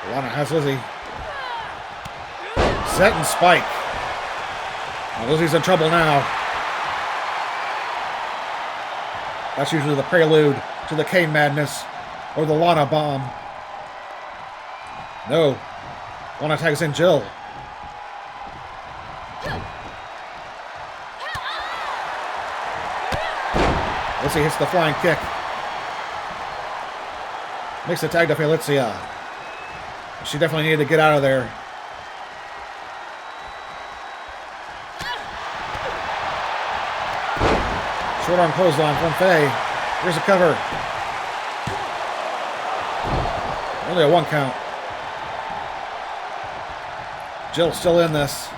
Lahna has Lizzy. Set and spike. Well, Lizzy's in trouble now. That's usually the prelude to the Kane madness or the Lahna bomb. No. Lahna tags in Jill. Lizzy hits the flying kick. Makes the tag to Faelitzia. She definitely needed to get out of there. Short arm clothesline from Faye. Here's a cover. Only a 1 count. Jill's still in this.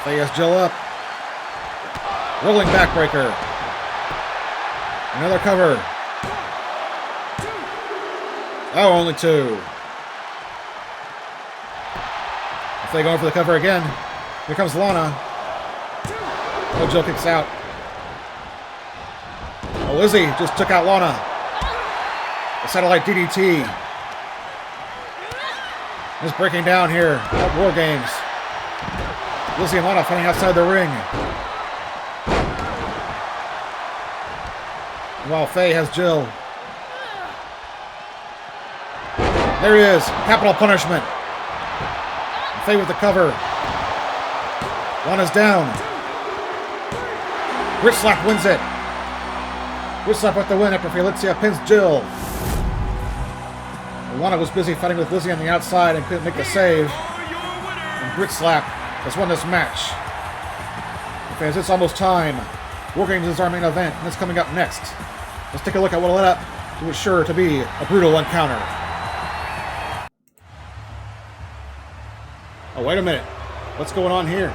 Faye has Jill up. Rolling backbreaker. Another cover. Oh, only 2. Faye going for the cover again. Here comes Lahna. Oh, Jill kicks out. Oh, Lizzy just took out Lahna. The satellite DDT. Just breaking down here at War Games. Lizzy and Lahna fighting outside the ring. While Faye has Jill. There he is. Capital punishment. Faye with the cover. Lahna's down. Grit Slap wins it. Grit Slap with the win after Faelitzia pins Jill. Lahna was busy fighting with Lizzy on the outside and couldn't make the save. And Grit Slap has won this match. Fans, it's almost time. War Games is our main event, and it's coming up next. Let's take a look at what led up to what's sure to be a brutal encounter. Oh, wait a minute. What's going on here?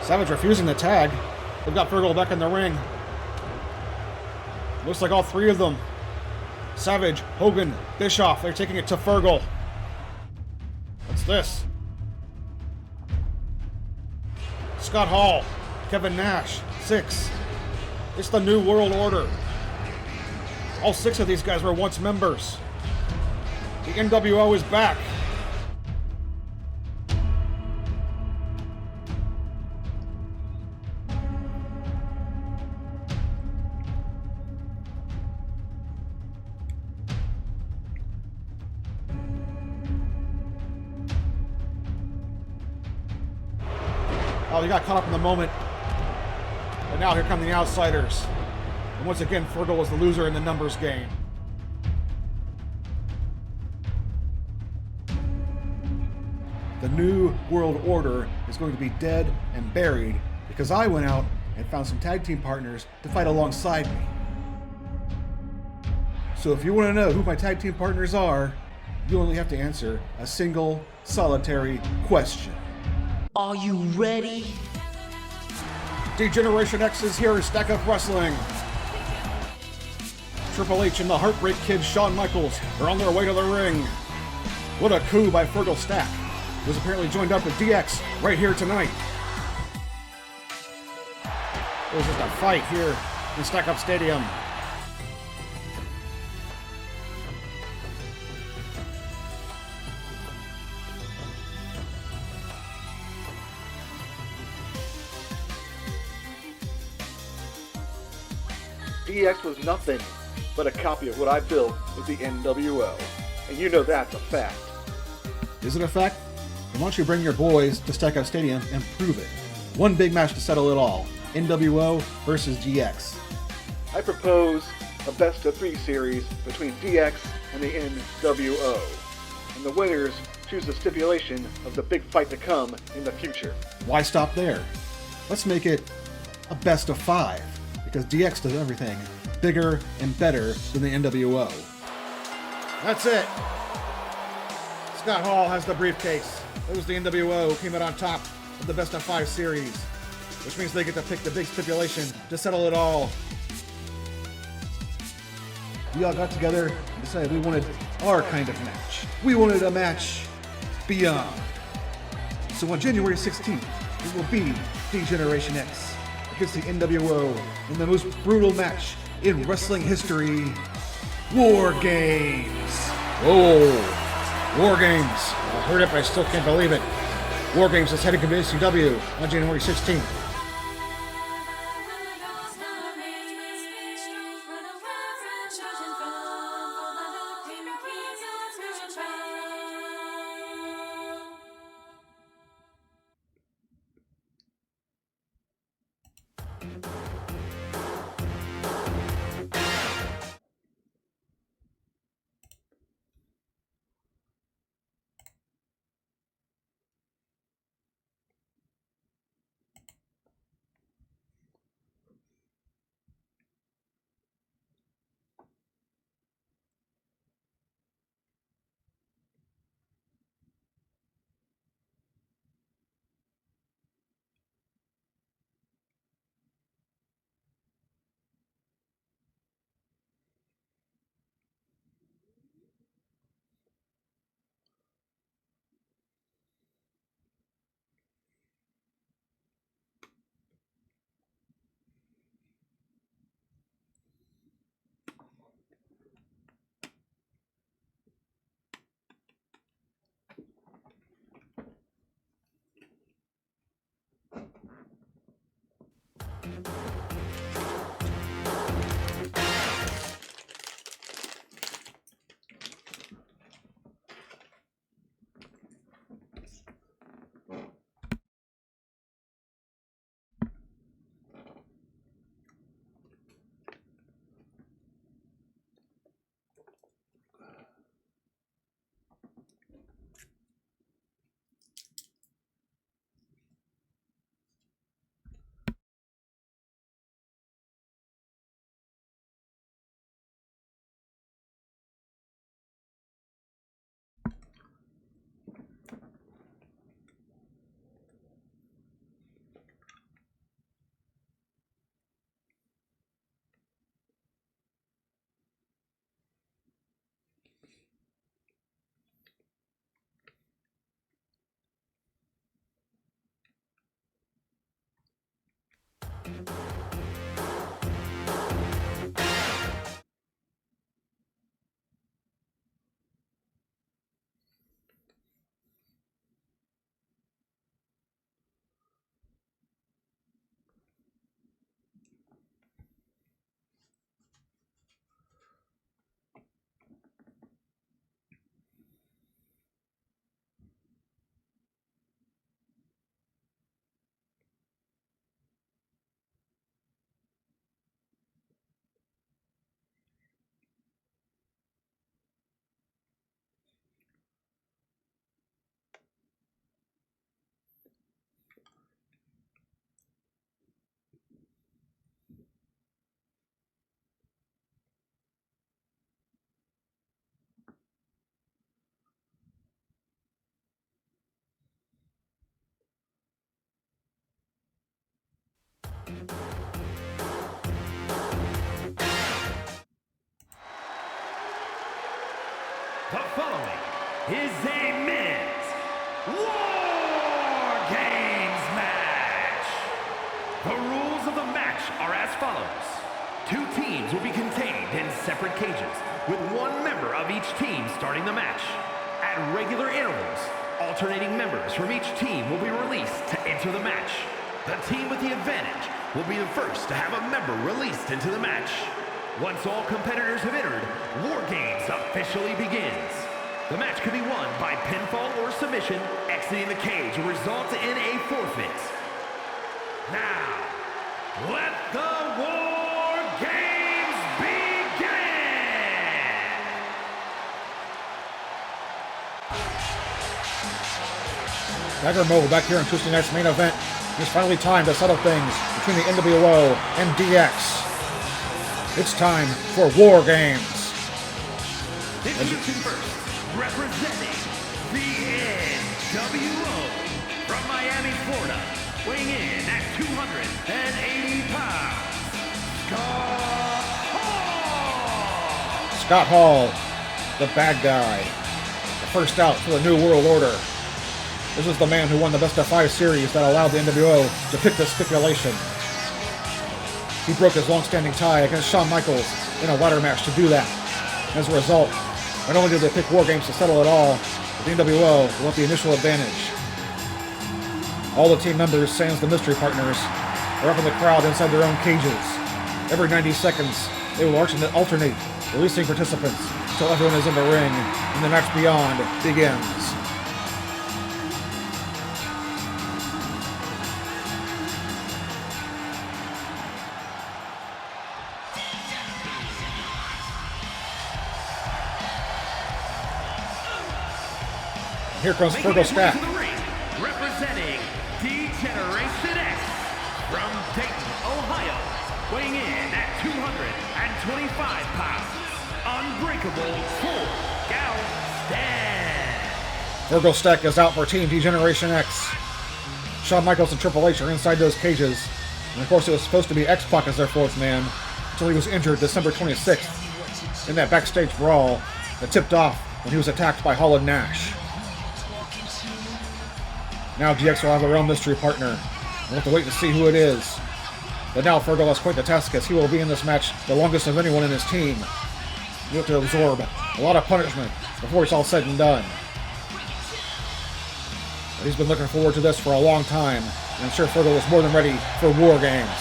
Savage refusing the tag. They've got Fergal back in the ring. Looks like all three of them. Savage, Hogan, Bischoff, they're taking it to Fergal. What's this? Scott Hall, Kevin Nash, Syxx. It's the New World Order. All 6 of these guys were once members. The NWO is back. Oh, they got caught up in the moment. But now here come the outsiders. And once again, Fergal was the loser in the numbers game. The New World Order is going to be dead and buried because I went out and found some tag team partners to fight alongside me. So if you want to know who my tag team partners are, you only have to answer a single, solitary question. Are you ready? D-Generation X is here in Stack Up Wrestling. Triple H and the Heartbreak Kid Shawn Michaels are on their way to the ring. What a coup by Fergal Stack, who was apparently joined up with DX right here tonight. It was just a fight here in Stack Up Stadium. DX was nothing but a copy of what I built with the NWO. And you know that's a fact. Is it a fact? Then why don't you bring your boys to Stack Up Stadium and prove it? One big match to settle it all. NWO versus DX. I propose a best-of-3 series between DX and the NWO. And the winners choose the stipulation of the big fight to come in the future. Why stop there? Let's make it a best-of-5. Because DX does everything bigger and better than the NWO. That's it. Scott Hall has the briefcase. It was the NWO who came out on top of the best-of-5 series, which means they get to pick the big stipulation to settle it all. We all got together and decided we wanted our kind of match. We wanted a match beyond. So on January 16th, it will be D-Generation X against the NWO in the most brutal match in wrestling history, War Games. Oh, War Games. I heard it, but I still can't believe it. War Games is heading to WCW on January 16th. The following is a men's War Games match. The rules of the match are as follows. 2 teams will be contained in separate cages, with 1 member of each team starting the match. At regular intervals, alternating members from each team will be released to enter the match. The team with the advantage will be the first to have a member released into the match. Once all competitors have entered, War Games officially begins. The match can be won by pinfall or submission. Exiting the cage will result in a forfeit. Now, let the War Games begin! Dagger Mode back here on Tuesday night's main event. It's finally time to settle things between the NWO and DX. It's time for War Games. Introducing first, representing the NWO from Miami, Florida, weighing in at 280 pounds, Scott Hall, the bad guy, the first out for the New World Order. This is the man who won the Best of 5 series that allowed the NWO to pick this stipulation. He broke his long-standing tie against Shawn Michaels in a ladder match to do that. As a result, not only did they pick War Games to settle it all, but the NWO want the initial advantage. All the team members, sans the mystery partners, are up in the crowd inside their own cages. Every 90 seconds, they will alternate, releasing participants until everyone is in the ring and the match beyond begins. Here comes Fergal Stack. Representing D-Generation X from Dayton, Ohio, weighing in at 225 pounds. Unbreakable Fergal Stack. Fergal Stack is out for Team D-Generation X. Shawn Michaels and Triple H are inside those cages. And of course it was supposed to be X-Pac as their 4th man, until he was injured December 26th in that backstage brawl that tipped off when he was attacked by Hall and Nash. Now DX will have their own mystery partner. We'll have to wait to see who it is. But now Fergal has quite the task, as he will be in this match the longest of anyone in his team. He'll have to absorb a lot of punishment before it's all said and done. But he's been looking forward to this for a long time, and I'm sure Fergal is more than ready for War Games.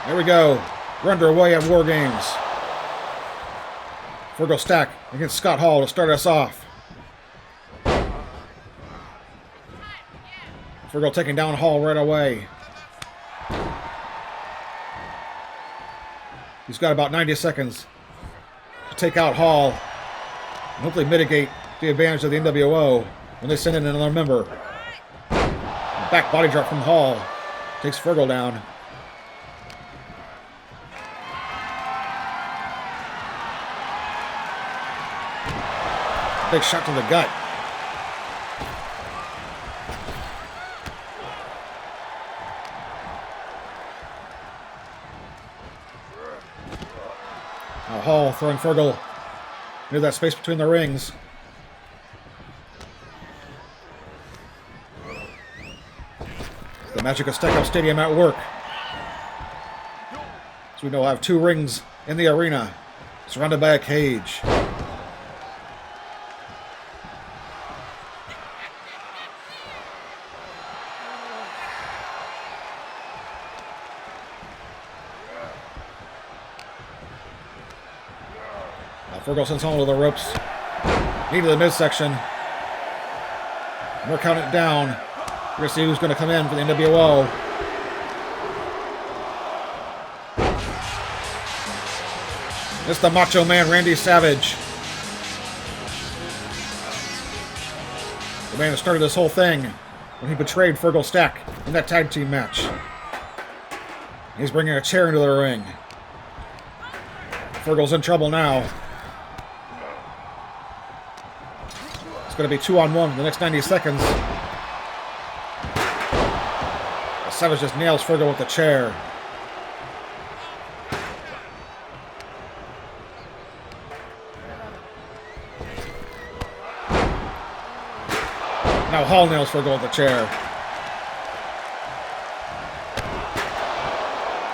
There we go. We're underway at War Games. Fergal Stack against Scott Hall to start us off. Fergal taking down Hall right away. He's got about 90 seconds to take out Hall and hopefully mitigate the advantage of the NWO when they send in another member. Back body drop from Hall takes Fergal down. Big shot to the gut. Now Hall throwing Fergal near that space between the rings. The magic of Stack Up Stadium at work. So we know we'll have 2 rings in the arena, surrounded by a cage. Fergal sends Hall to the ropes. Knee to the midsection. We're counting it down. We're going to see who's going to come in for the NWO. It's the Macho Man, Randy Savage. The man that started this whole thing when he betrayed Fergal Stack in that tag team match. He's bringing a chair into the ring. Fergal's in trouble now. going to be 2-on-1 for the next 90 seconds. Savage just nails Fergal with the chair. Now Hall nails Fergal with the chair.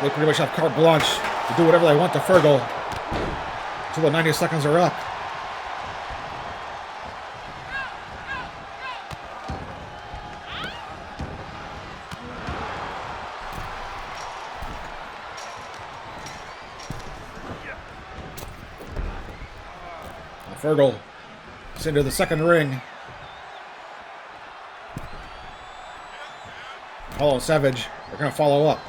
They pretty much have carte blanche to do whatever they want to Fergal until the 90 seconds are up. Fergal is into the second ring. Hall and Savage are going to follow up.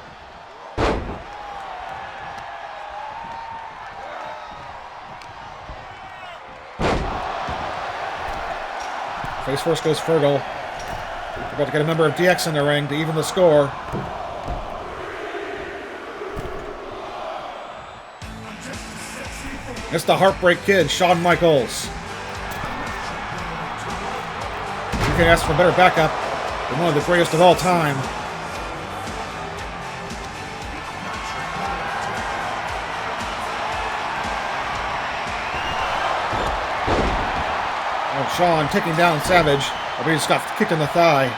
Face first goes Fergal. We're about to get a member of DX in the ring to even the score. It's the Heartbreak Kid, Shawn Michaels. You can ask for better backup than one of the greatest of all time. Oh, Shawn taking down Savage. But he just got kicked in the thigh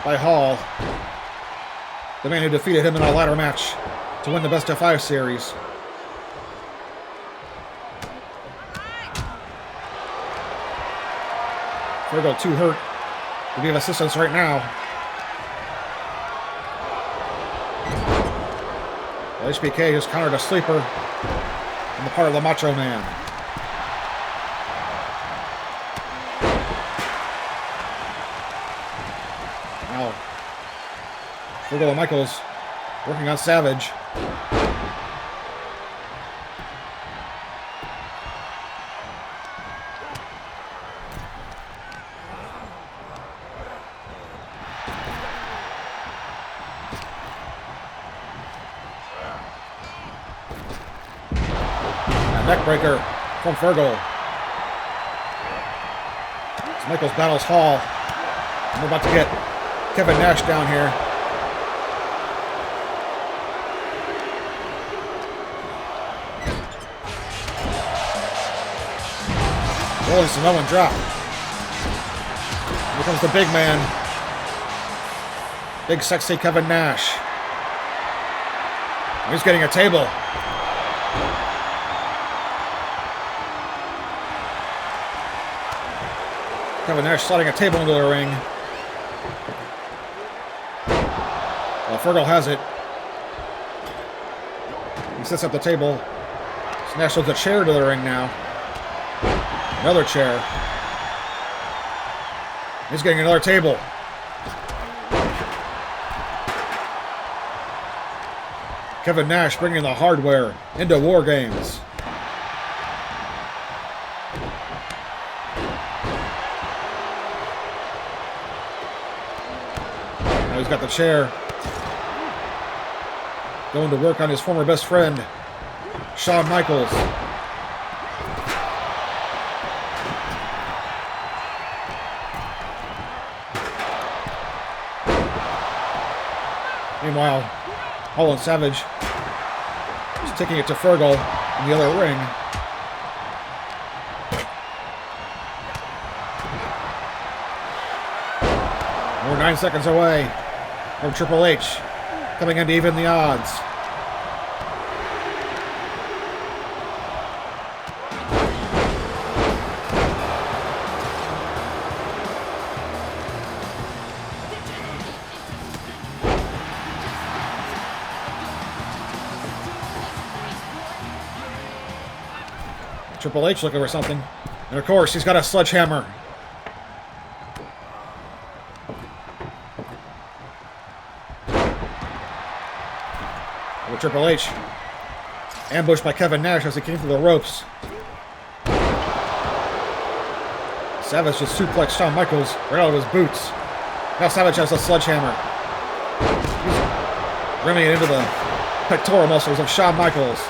by Hall, the man who defeated him in a ladder match to win the Best of 5 series. Fergal too hurt to give assistance right now. Well, HBK just countered a sleeper on the part of the Macho Man. Now, Fergal and Michaels working on Savage. Neckbreaker from Fergal. As Michaels battles Hall. And we're about to get Kevin Nash down here. Rolling Samoan drop. Here comes the big man. Big sexy Kevin Nash. He's getting a table. Kevin Nash sliding a table into the ring. Well, Fergal has it. He sets up the table. Nash throws a chair to the ring now. Another chair. He's getting another table. Kevin Nash bringing the hardware into War Games. Now he's got the chair. Going to work on his former best friend, Shawn Michaels. Meanwhile, Hall and Savage is taking it to Fergal in the other ring. We're 9 seconds away from Triple H coming in to even the odds. Triple H looking for something. And of course, he's got a sledgehammer. With Triple H ambushed by Kevin Nash as he came through the ropes. Savage just suplexed Shawn Michaels right out of his boots. Now Savage has a sledgehammer. He's ramming it into the pectoral muscles of Shawn Michaels.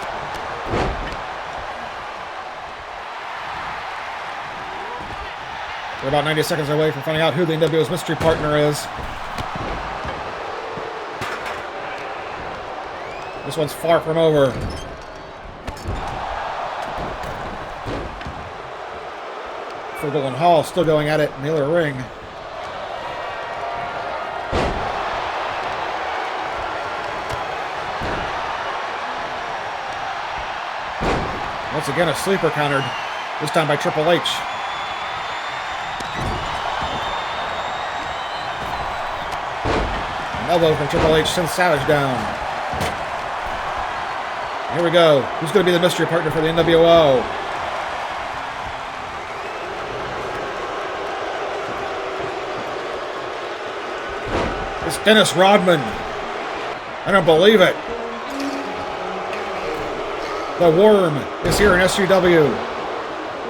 We're about 90 seconds away from finding out who the NWO's mystery partner is. This one's far from over. Fergal and Hall still going at it in the other ring. Once again, a sleeper countered, this time by Triple H. An elbow from Triple H sends Savage down. Here we go. Who's going to be the mystery partner for the NWO? It's Dennis Rodman. I don't believe it. The Worm is here in SUW.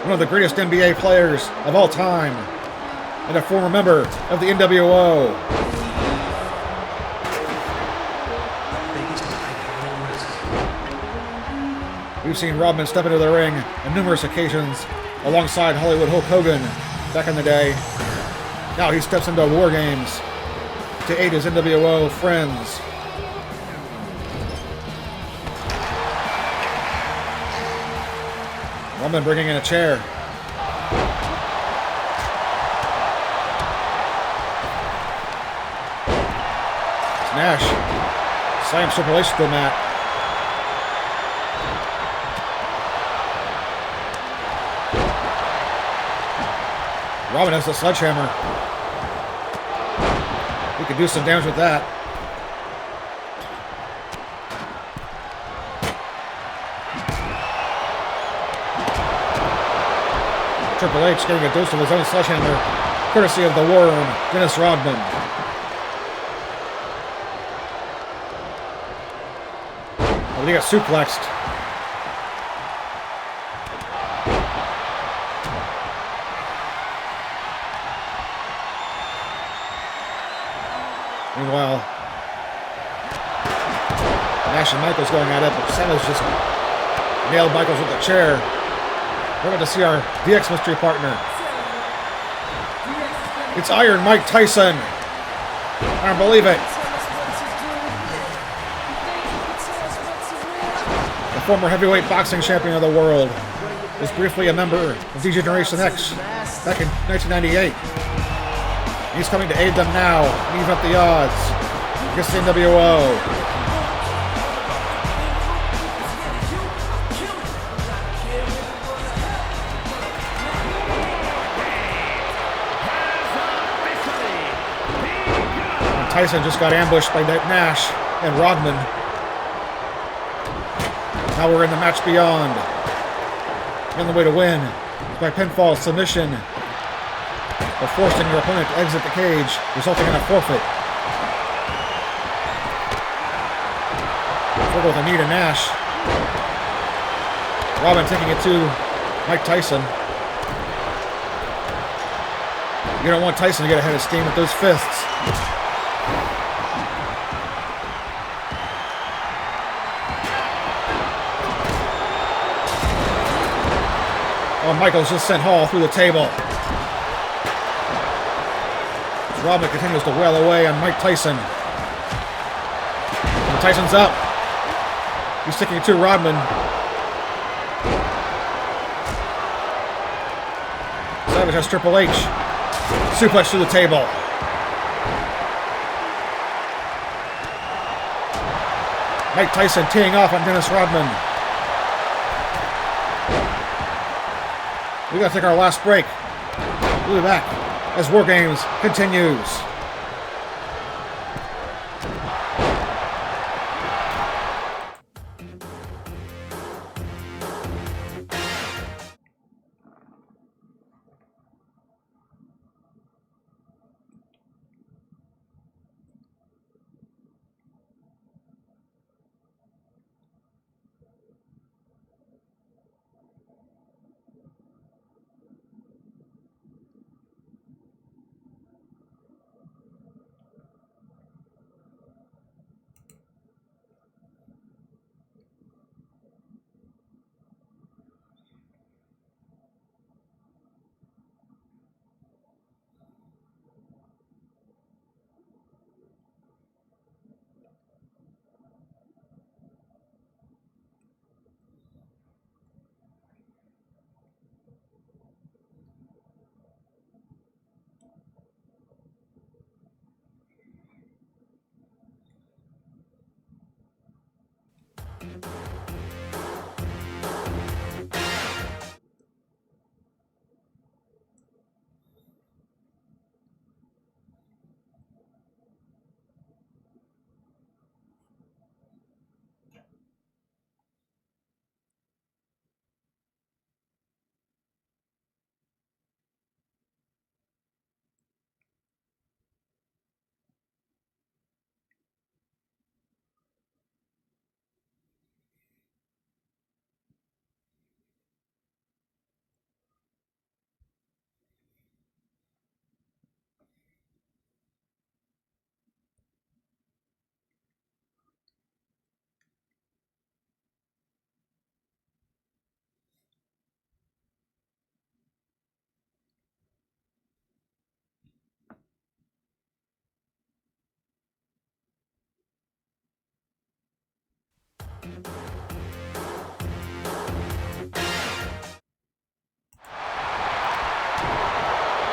One of the greatest NBA players of all time. And a former member of the NWO. We've seen Rodman step into the ring on numerous occasions alongside Hollywood Hulk Hogan back in the day. Now he steps into War Games to aid his NWO friends. Rodman bringing in a chair. It's Nash. Slams Triple H to the mat. Rodman has the sledgehammer. He could do some damage with that. Triple H getting a dose of his own sledgehammer, courtesy of the Worm, Dennis Rodman. Oh, he got suplexed. Meanwhile, Nash and Michaels going at it, but Savage just nailed Michaels with the chair. We're about to see our DX mystery partner. It's Iron Mike Tyson. I don't believe it. The former heavyweight boxing champion of the world was briefly a member of D-Generation X back in 1998. He's coming to aid them now and even up the odds against the NWO. Tyson just got ambushed by Nash and Rodman. Now we're in the match beyond. The only way to win is by pinfall submission or forcing your opponent to exit the cage, resulting in a forfeit. Fergal with a knee to Nash. Rodman taking it to Mike Tyson. You don't want Tyson to get ahead of steam with those fists. Oh, Michaels just sent Hall through the table. Rodman continues to wail away on Mike Tyson. And Tyson's up. He's sticking it to Rodman. Savage has Triple H. Suplex through the table. Mike Tyson teeing off on Dennis Rodman. We gotta take our last break. We'll be back as War Games continues.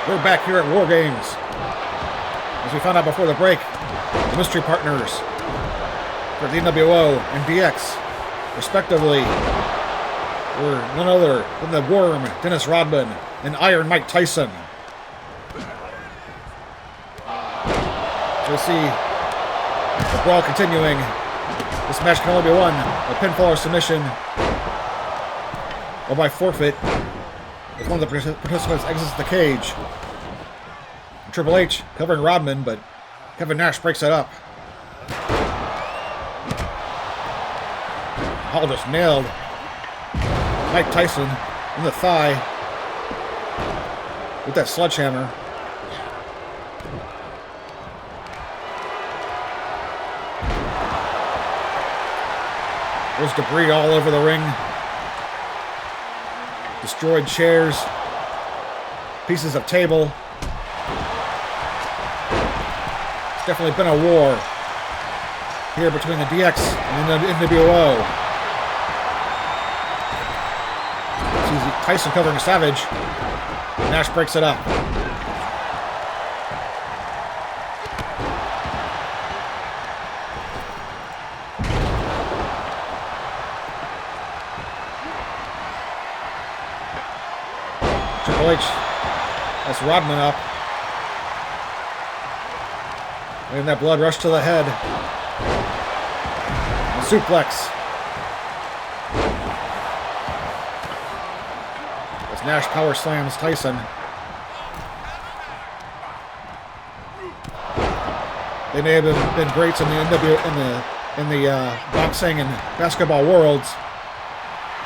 We're back here at War Games. As we found out before the break, the mystery partners for the NWO and DX, respectively, were none other than the Worm, Dennis Rodman, and Iron Mike Tyson. So we see the brawl continuing. This match can only be won by pinfall or submission, or by forfeit if one of the participants exits the cage. Triple H covering Rodman, but Kevin Nash breaks it up. Hall just nailed Mike Tyson in the thigh with that sledgehammer. There's debris all over the ring. Destroyed chairs. Pieces of table. It's definitely been a war here between the DX and the NWO. Tyson covering Savage. Nash breaks it up. Triple H. That's Rodman up. And that blood rush to the head. A suplex. As Nash power slams Tyson. They may have been greats in the boxing and basketball worlds.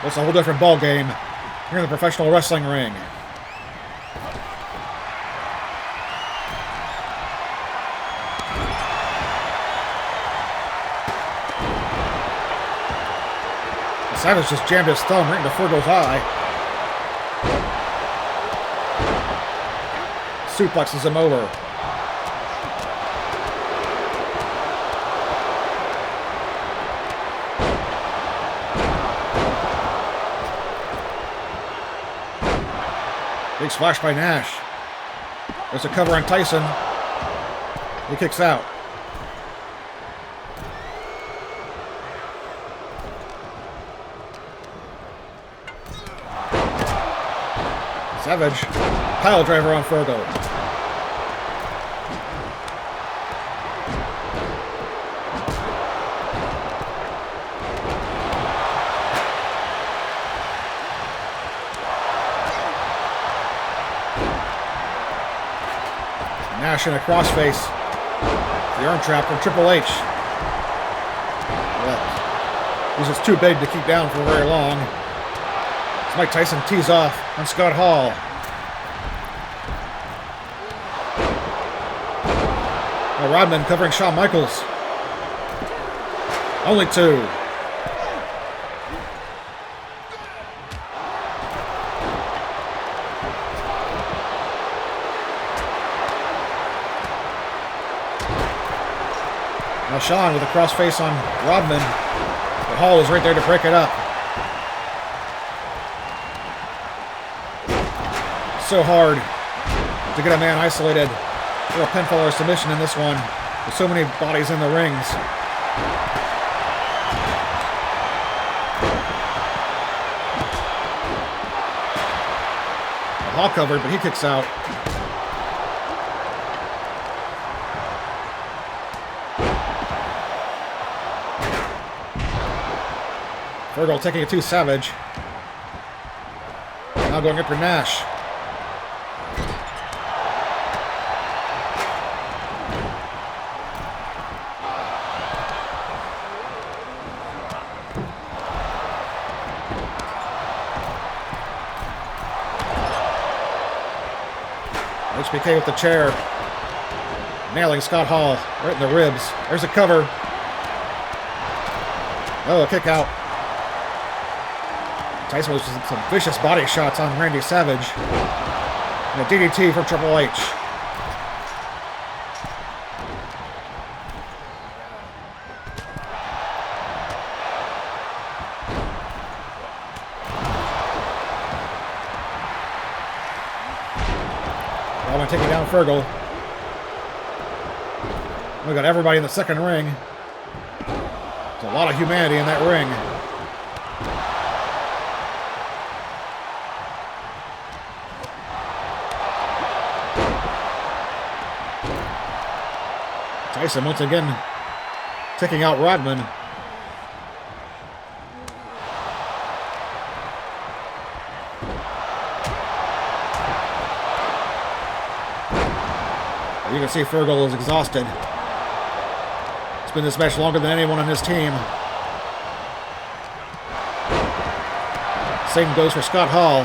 But it's a whole different ball game here in the professional wrestling ring. Savage just jammed his thumb right into Fergal's eye. Suplexes him over. Big splash by Nash. There's a cover on Tyson. He kicks out. Savage, pile driver on Fergal. Nash in a crossface. The arm trap from Triple H. This is too big to keep down for very long. Mike Tyson tees off on Scott Hall. Now Rodman covering Shawn Michaels. Only two. Now Shawn with a crossface on Rodman. But Hall is right there to break it up. So hard to get a man isolated for a pinfall or submission in this one with so many bodies in the rings. Hall covered, but he kicks out. Fergal taking it to Savage. Now going after Nash. HBK with the chair. Nailing Scott Hall right in the ribs. There's a cover. Oh, a kick out. Tyson was some vicious body shots on Randy Savage. And a DDT from Triple H. Rodman taking down Fergal. We got everybody in the second ring. There's a lot of humanity in that ring. Tyson once again taking out Rodman. You can see Fergal is exhausted. It's been this match longer than anyone on his team. Same goes for Scott Hall.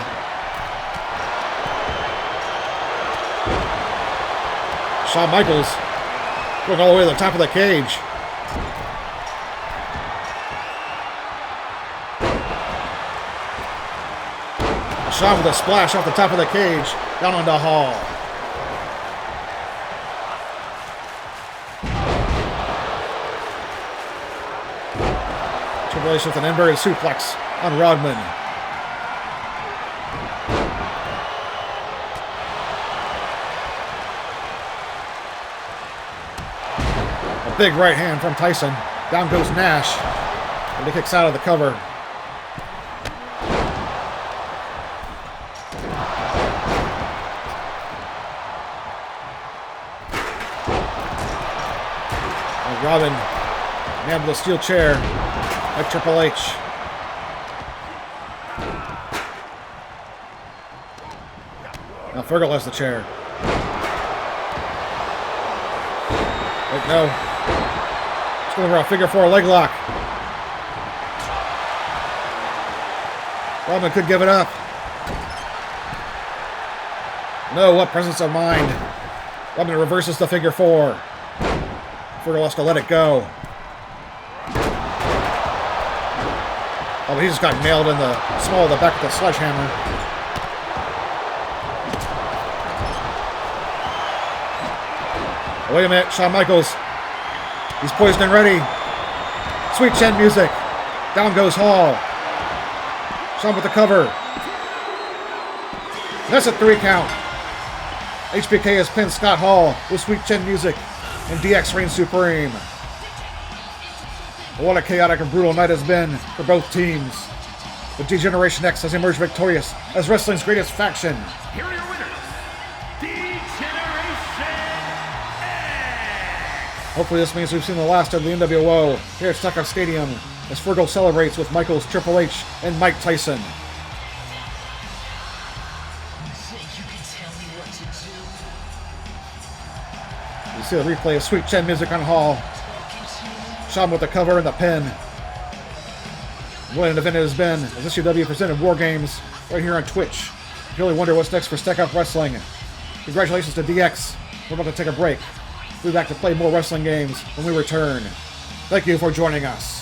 Shawn Michaels going all the way to the top of the cage. Shawn with a splash off the top of the cage down onto Hall. Triple H with an inverted suplex on Rodman. A big right hand from Tyson. Down goes Nash. And he kicks out of the cover. And Robin nailed the steel chair like Triple H. Now Fergal has the chair. Wait, no. It's going for a figure four leg lock. Rodman could give it up. No, what presence of mind. Rodman reverses the figure four. Fergal has to let it go. Oh, but he just got nailed in the small of the back with the sledgehammer. Oh, wait a minute, Shawn Michaels. He's poised and ready. Sweet chin music. Down goes Hall. Shawn with the cover. That's a 3 count. HBK has pinned Scott Hall with sweet chin music, and DX reigns supreme. What a chaotic and brutal night has been for both teams. The D-Generation X has emerged victorious as wrestling's greatest faction. Here are your winners, D-Generation X! Hopefully this means we've seen the last of the NWO here at Snax Stadium as Fergal celebrates with Michaels, Triple H, and Mike Tyson. You see the replay of Sweet Chin music on Hall. Shawn with the cover and the pin. What an event it has been as SUW presented War Games right here on Twitch. If you really wonder what's next for Stack Up Wrestling, congratulations to DX. We're about to take a break. We'll be back to play more wrestling games when we return. Thank you for joining us.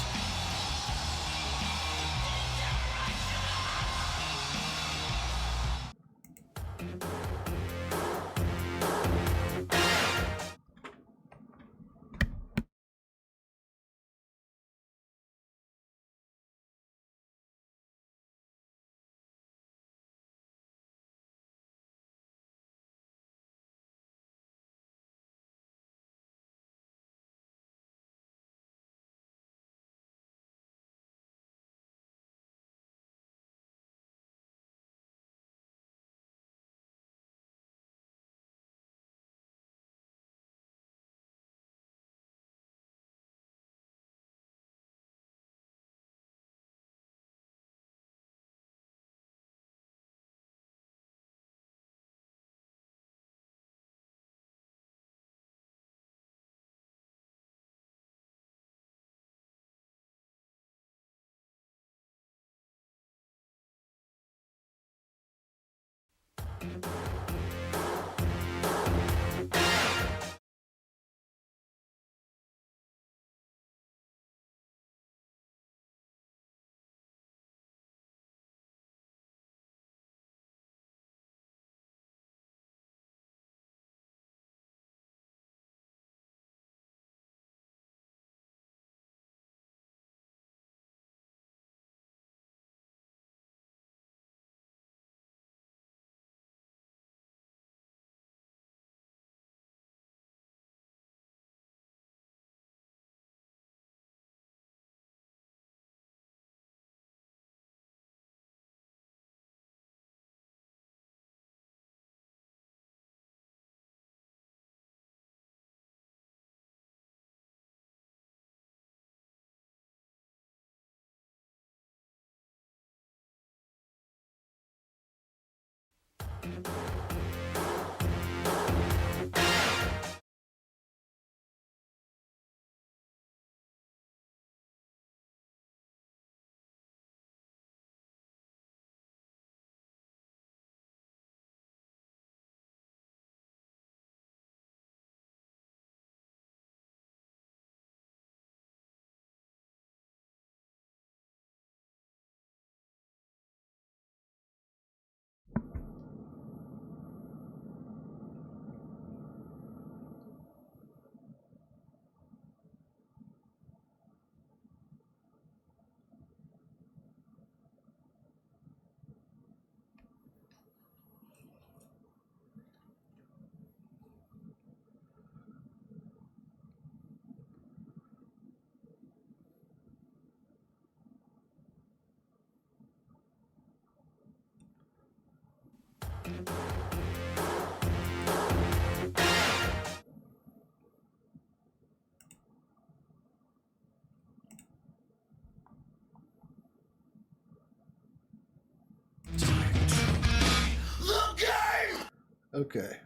Okay,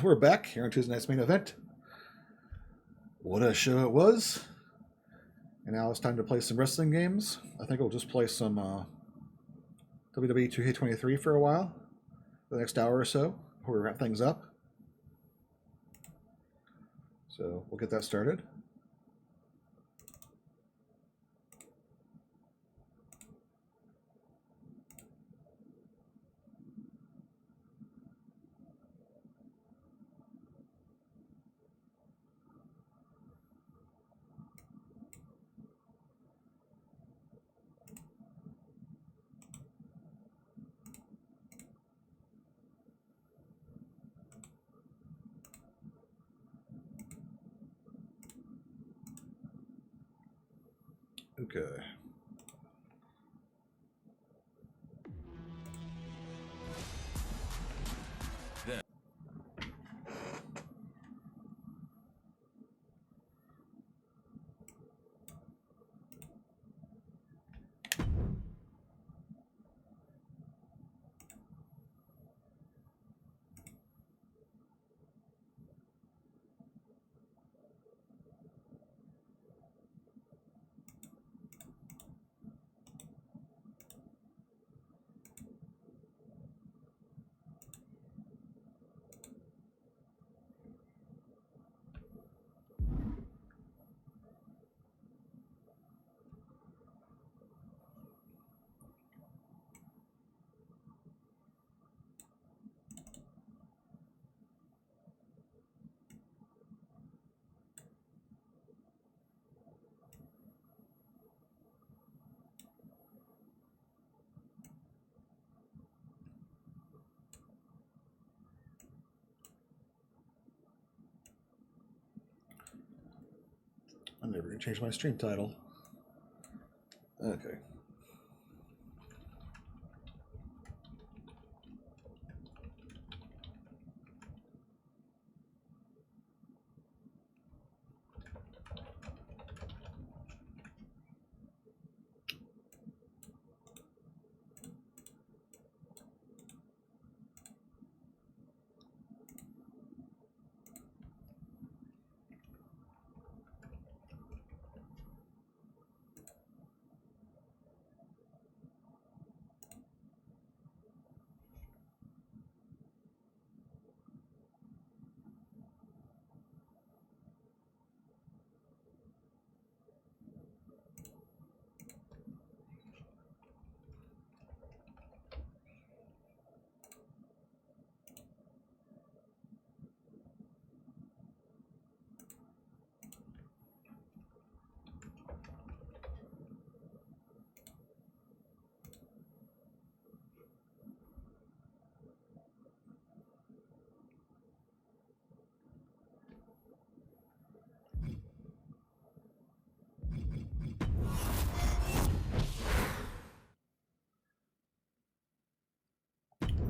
we're back here on Tuesday night's main event. What a show it was. And now it's time to play some wrestling games. I think we'll just play some WWE 2K23 for a while, for the next hour or so, before we wrap things up. So we'll get that started. Okay. I'm never going to change my stream title. Okay.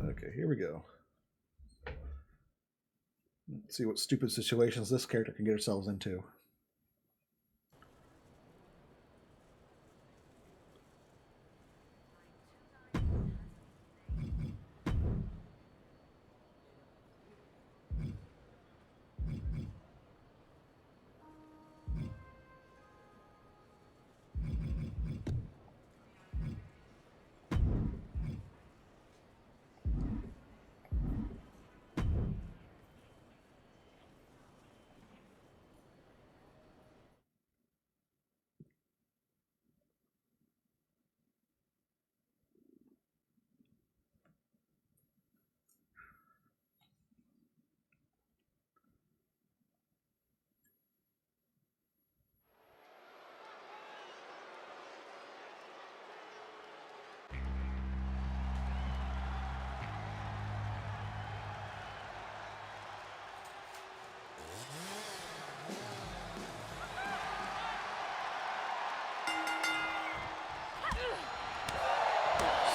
Okay, here we go. Let's see what stupid situations this character can get herself into.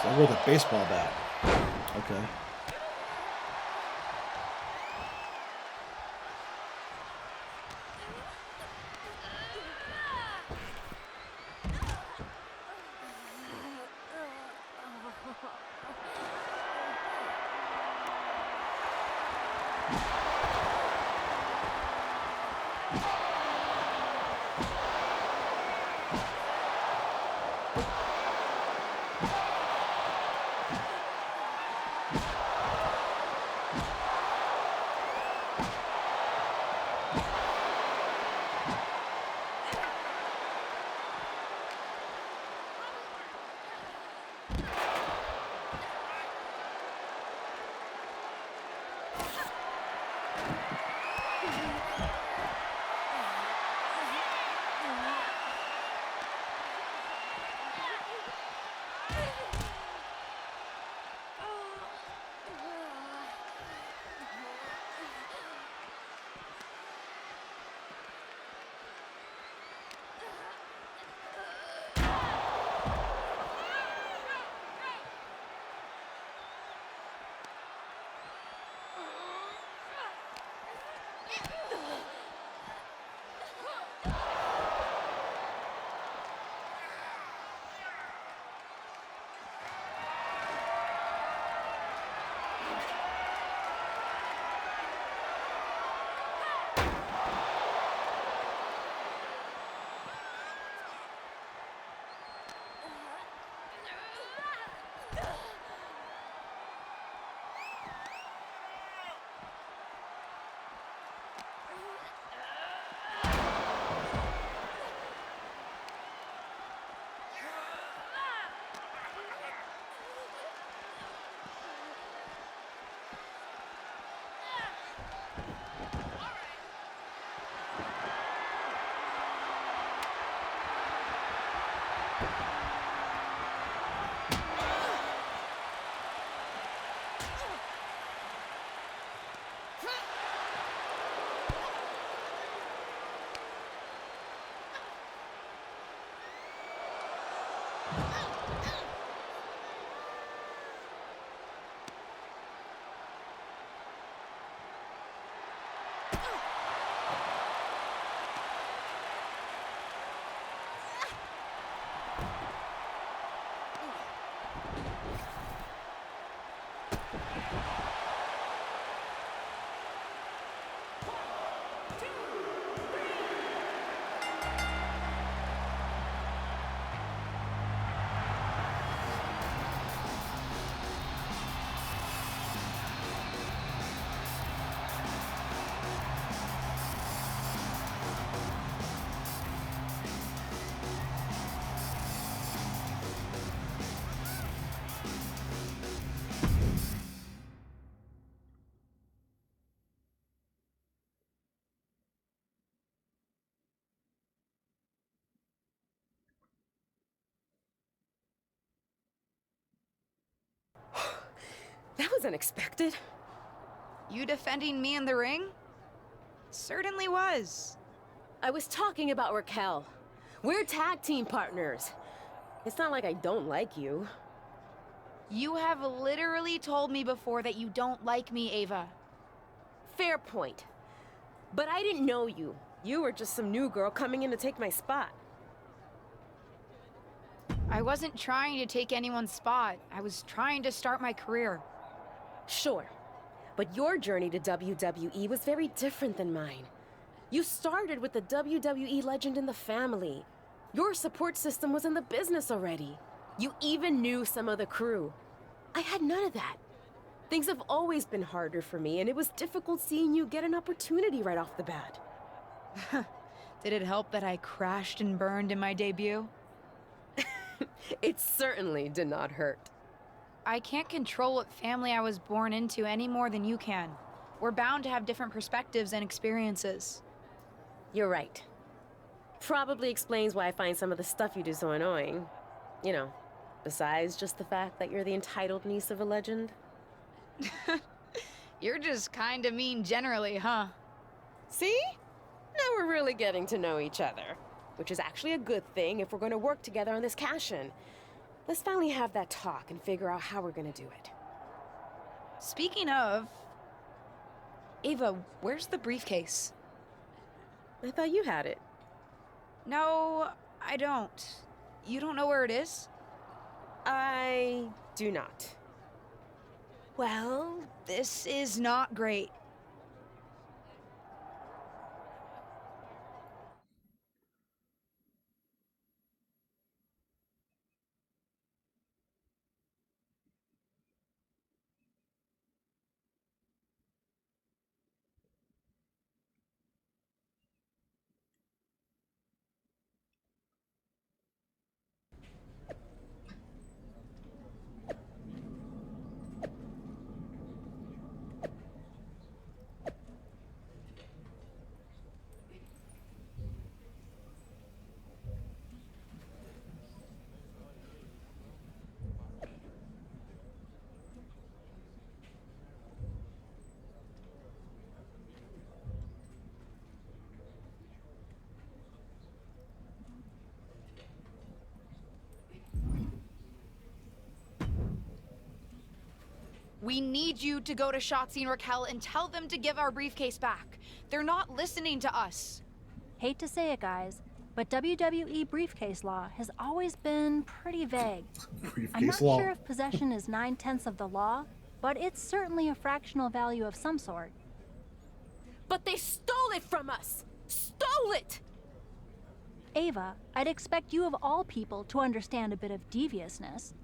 So with a baseball bat. Okay. That was unexpected. You defending me in the ring? Certainly was. I was talking about Raquel. We're tag team partners. It's not like I don't like you. You have literally told me before that you don't like me, Ava. Fair point. But I didn't know you. You were just some new girl coming in to take my spot. I wasn't trying to take anyone's spot. I was trying to start my career. Sure. But your journey to WWE was very different than mine. You started with the WWE legend in the family. Your support system was in the business already. You even knew some of the crew. I had none of that. Things have always been harder for me, and it was difficult seeing you get an opportunity right off the bat. Did it help that I crashed and burned in my debut? It certainly did not hurt. I can't control what family I was born into any more than you can. We're bound to have different perspectives and experiences. You're right. Probably explains why I find some of the stuff you do so annoying. You know, besides just the fact that you're the entitled niece of a legend. You're just kinda mean generally, huh? See? Now we're really getting to know each other. Which is actually a good thing if we're going to work together on this cash-in. Let's finally have that talk and figure out how we're going to do it. Speaking of... Ava, where's the briefcase? I thought you had it. No, I don't. You don't know where it is? I do not. Well, this is not great. We need you to go to Shotzi and Raquel and tell them to give our briefcase back. They're not listening to us. Hate to say it, guys, but WWE briefcase law has always been pretty vague. I'm not sure if possession is 9/10 of the law, but it's certainly a fractional value of some sort. But they stole it from us! Stole it! Ava, I'd expect you of all people to understand a bit of deviousness.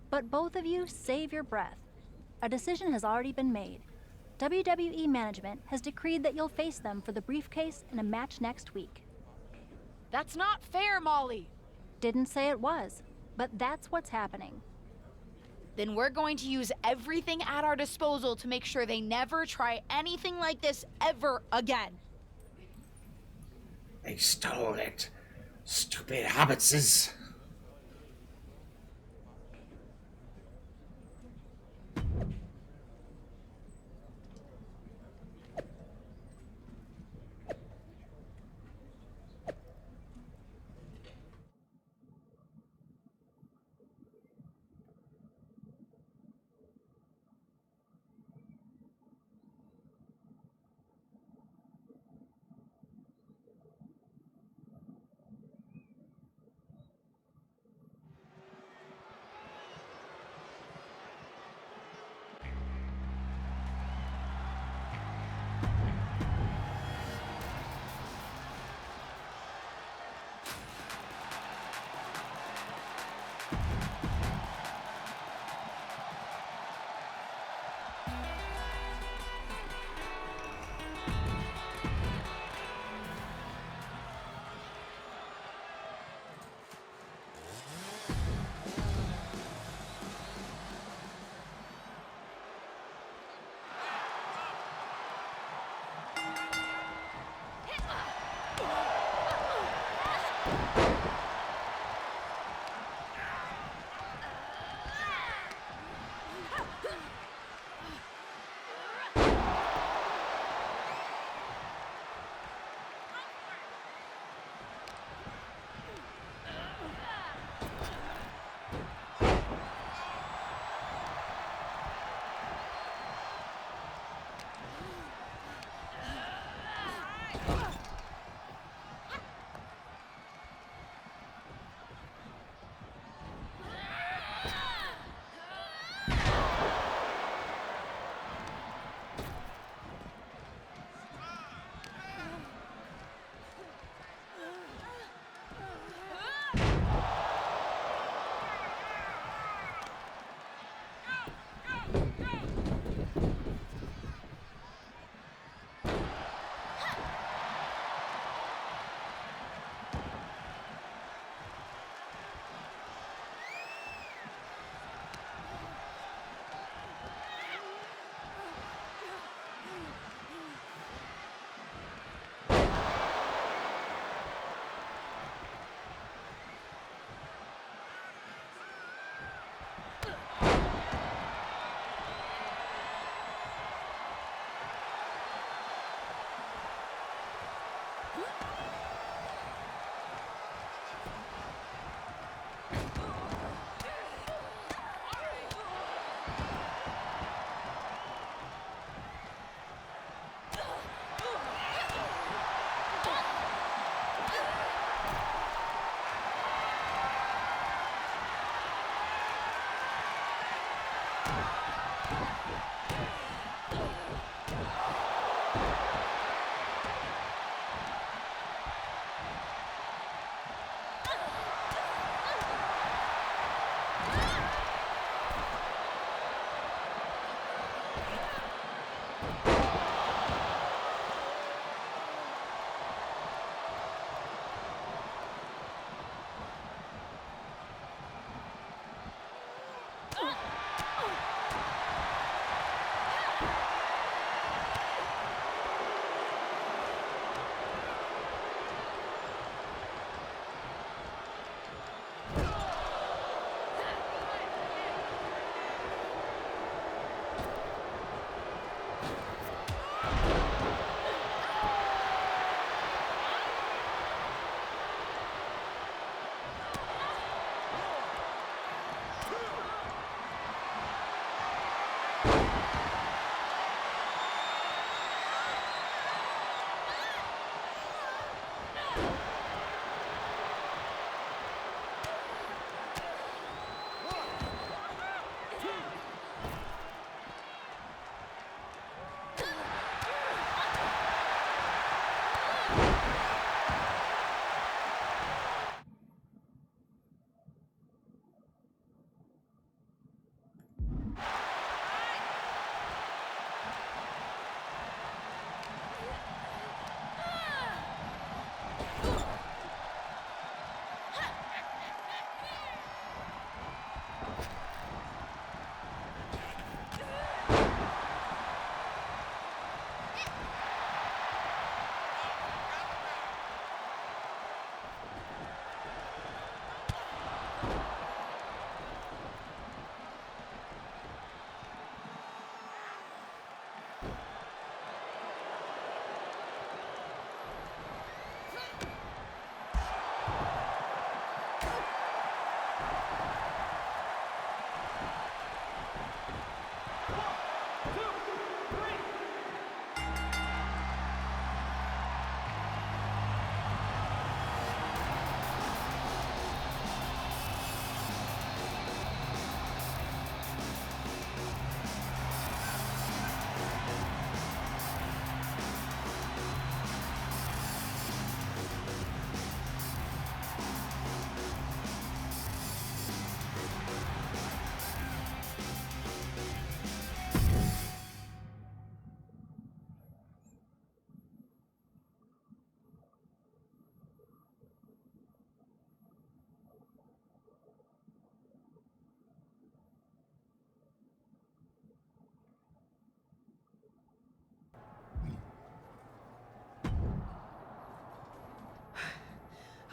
But both of you save your breath. A decision has already been made. WWE management has decreed that you'll face them for the briefcase in a match next week. That's not fair, Molly. Didn't say it was, but that's what's happening. Then we're going to use everything at our disposal to make sure they never try anything like this ever again. They stole it. Stupid hobbitses.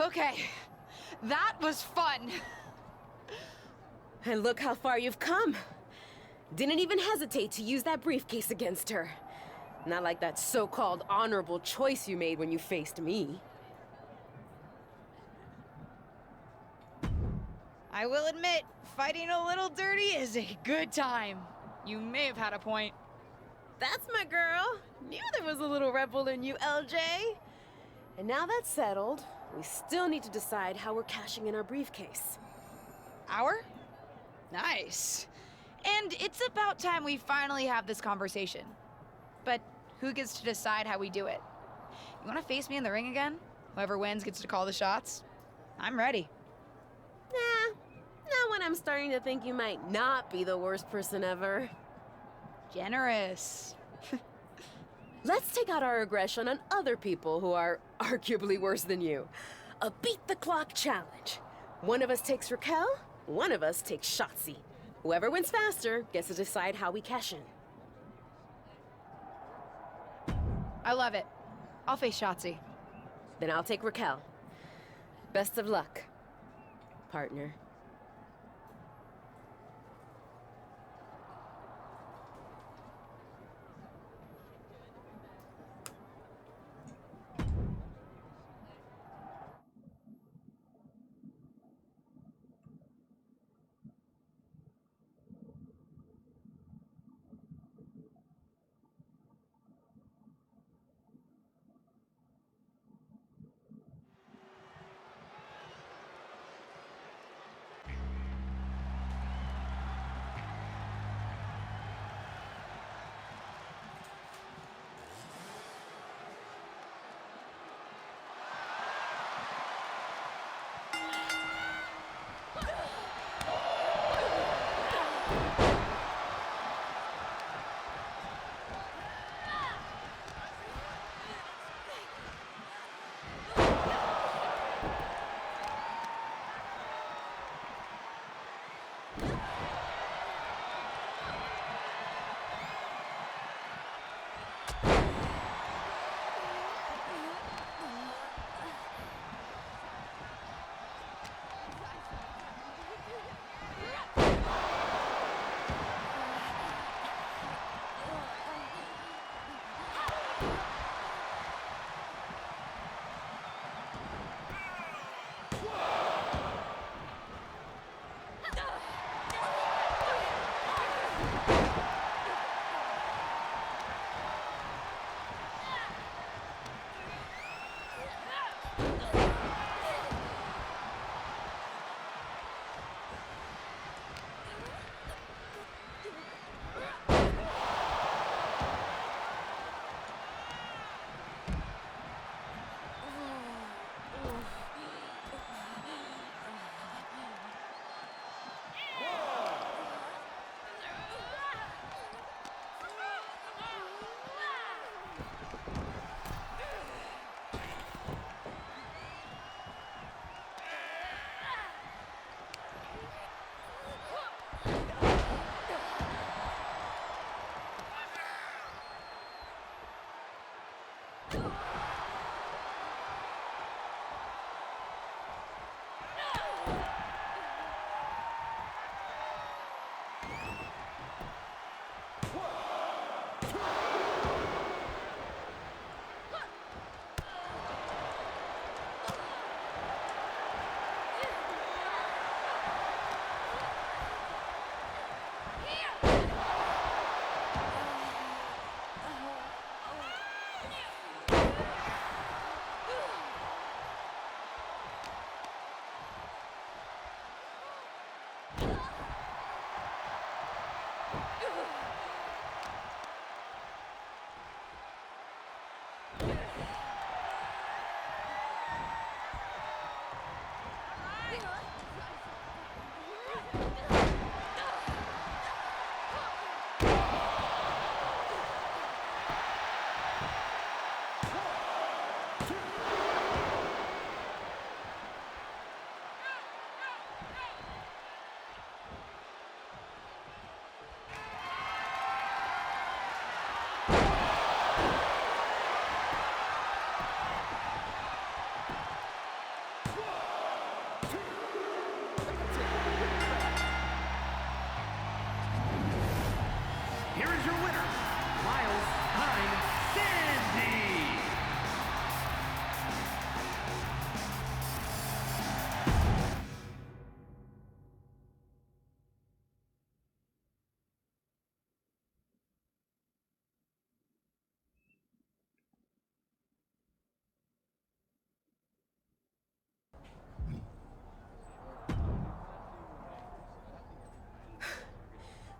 Okay, that was fun. And look how far you've come. Didn't even hesitate to use that briefcase against her. Not like that so-called honorable choice you made when you faced me. I will admit, fighting a little dirty is a good time. You may have had a point. That's my girl. Knew there was a little rebel in you, LJ. And now that's settled, we still need to decide how we're cashing in our briefcase. Our? Nice. And it's about time we finally have this conversation. But who gets to decide how we do it? You want to face me in the ring again? Whoever wins gets to call the shots? I'm ready. Nah, not when I'm starting to think you might not be the worst person ever. Generous. Let's take out our aggression on other people who are arguably worse than you. A beat-the-clock challenge. One of us takes Raquel, one of us takes Shotzi. Whoever wins faster gets to decide how we cash in. I love it. I'll face Shotzi. Then I'll take Raquel. Best of luck, partner.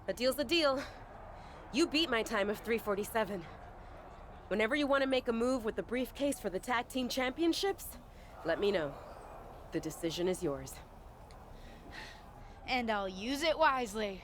A deal's a deal. You beat my time of 3:47. Whenever you want to make a move with the briefcase for the tag team championships, let me know. The decision is yours. And I'll use it wisely.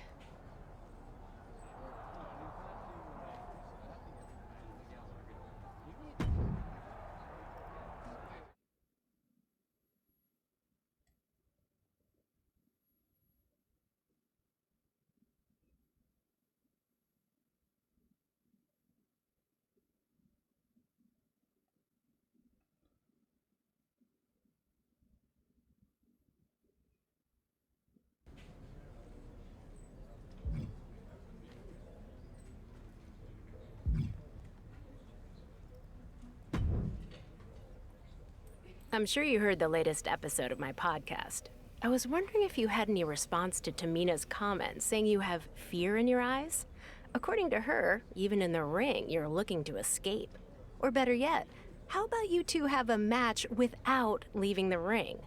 I'm sure you heard the latest episode of my podcast. I was wondering if you had any response to Tamina's comment saying you have fear in your eyes? According to her, even in the ring, you're looking to escape. Or better yet, how about you two have a match without leaving the ring?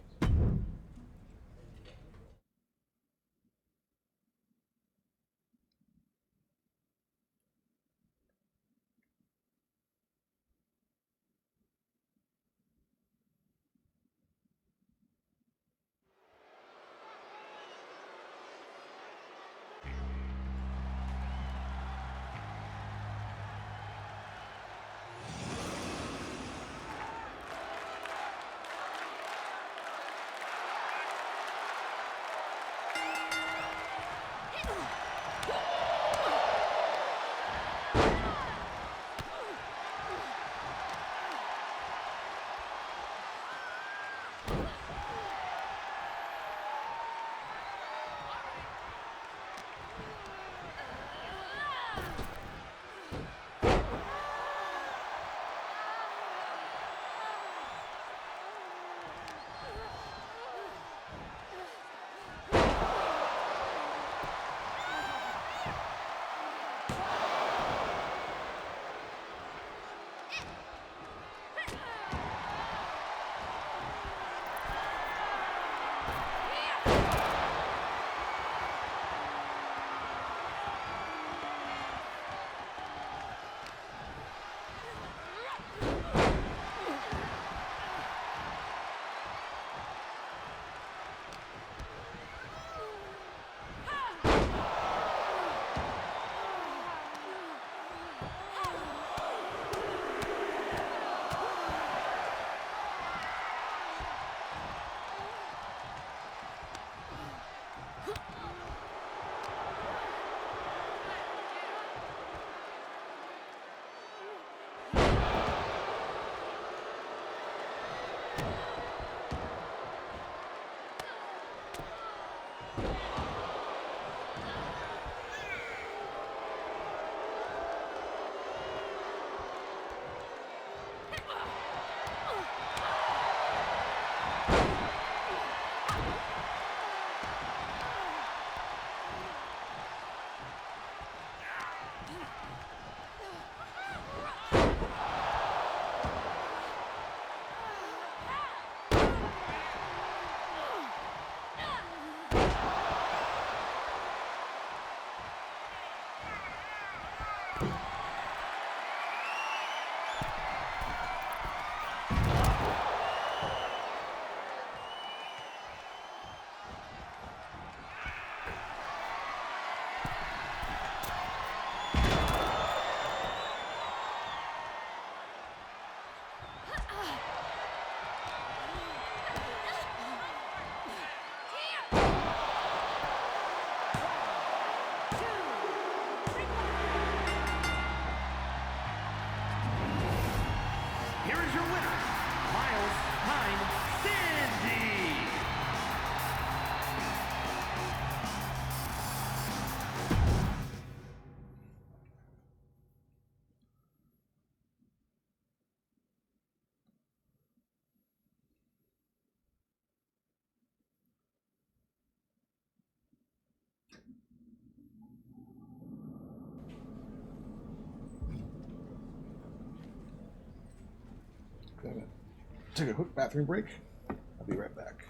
Take a quick bathroom break. I'll be right back.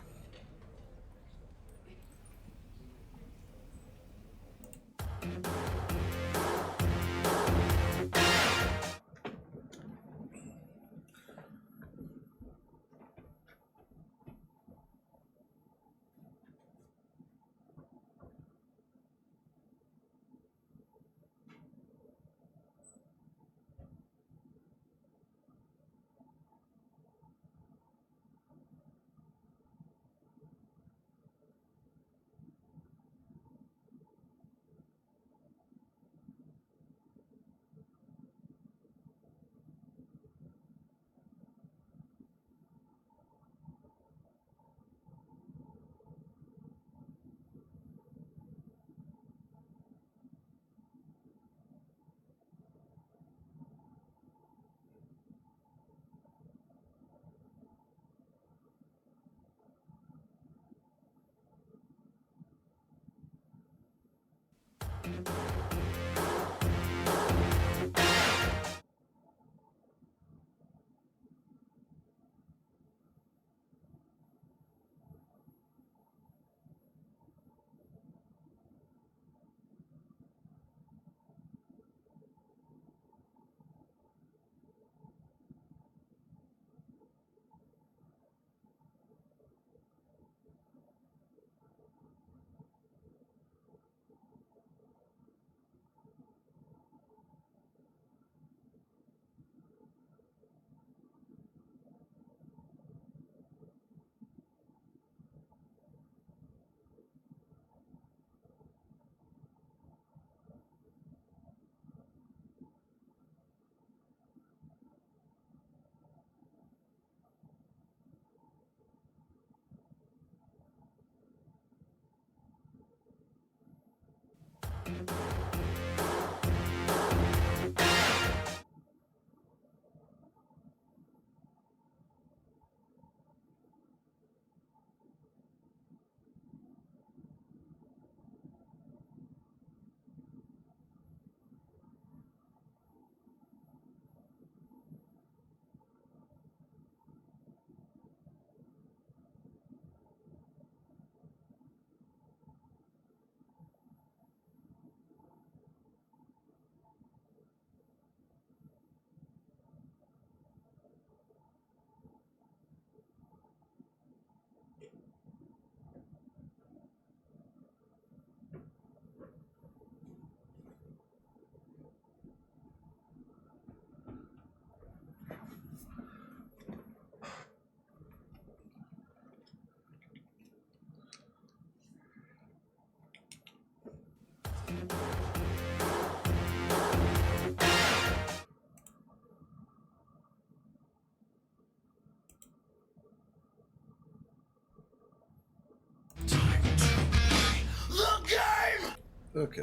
Okay.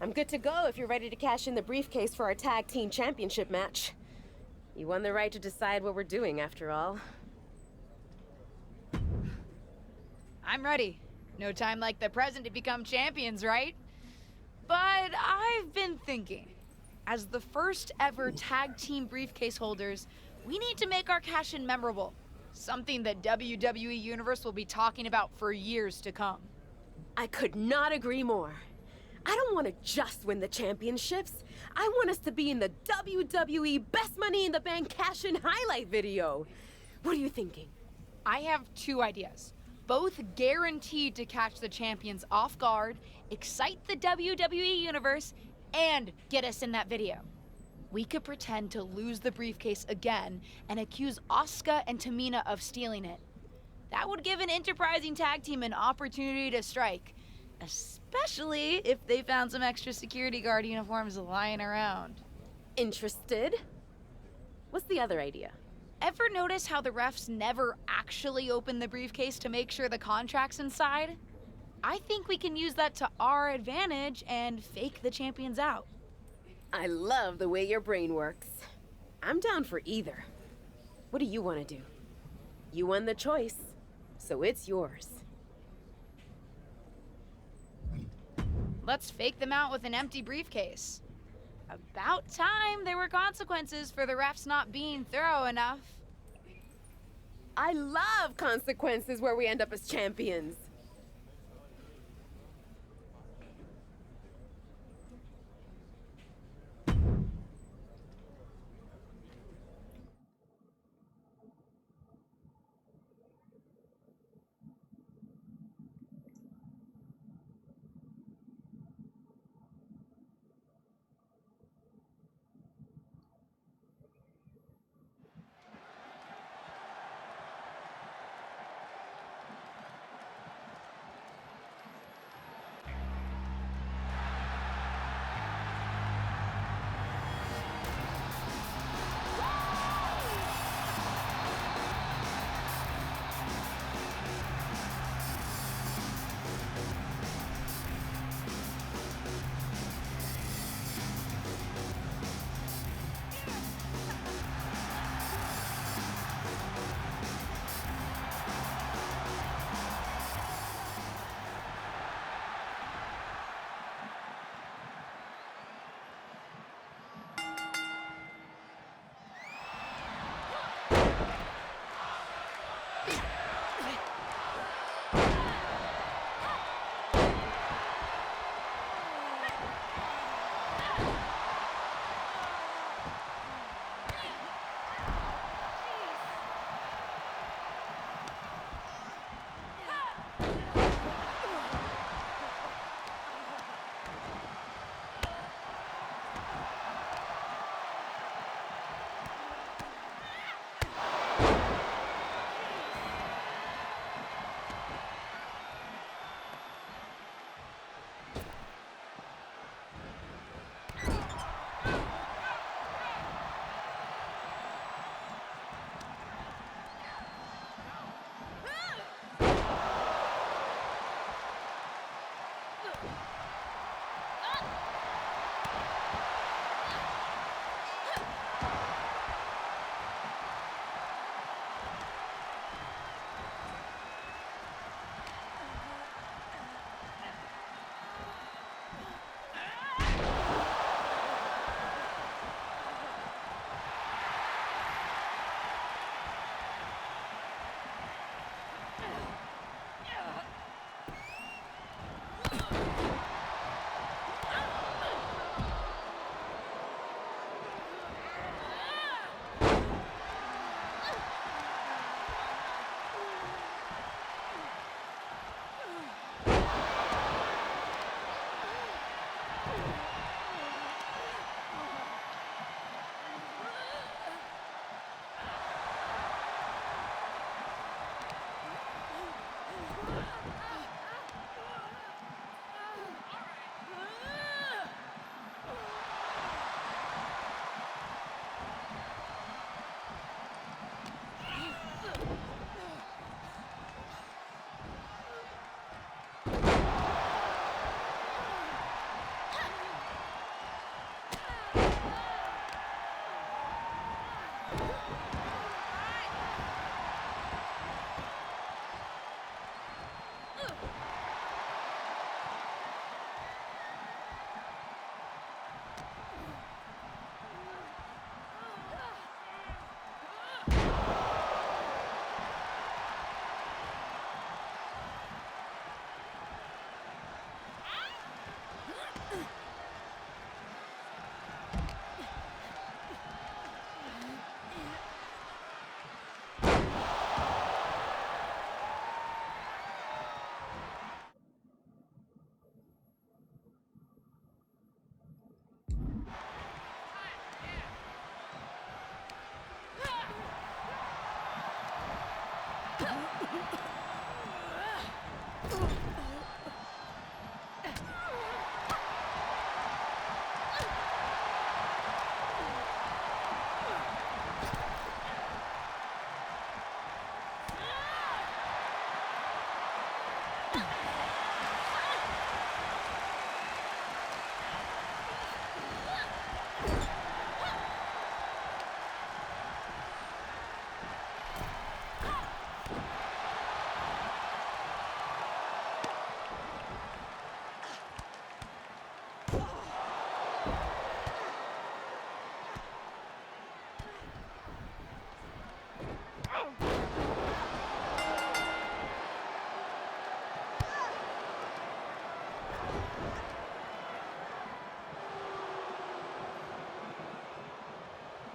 I'm good to go if you're ready to cash in the briefcase for our tag team championship match. You won the right to decide what we're doing, after all. I'm ready. No time like the present to become champions, right? But I've been thinking, as the first ever tag team briefcase holders, we need to make our cash-in memorable. Something that WWE Universe will be talking about for years to come. I could not agree more. I don't want to just win the championships. I want us to be in the WWE Best Money in the Bank cash-in highlight video. What are you thinking? I have two ideas. Both guaranteed to catch the champions off guard, excite the WWE Universe, and get us in that video. We could pretend to lose the briefcase again and accuse Asuka and Tamina of stealing it. That would give an enterprising tag team an opportunity to strike, especially if they found some extra security guard uniforms lying around. Interested? What's the other idea? Ever notice how the refs never actually open the briefcase to make sure the contract's inside? I think we can use that to our advantage and fake the champions out. I love the way your brain works. I'm down for either. What do you want to do? You won the choice, so it's yours. Let's fake them out with an empty briefcase. About time there were consequences for the refs not being thorough enough. I love consequences where we end up as champions.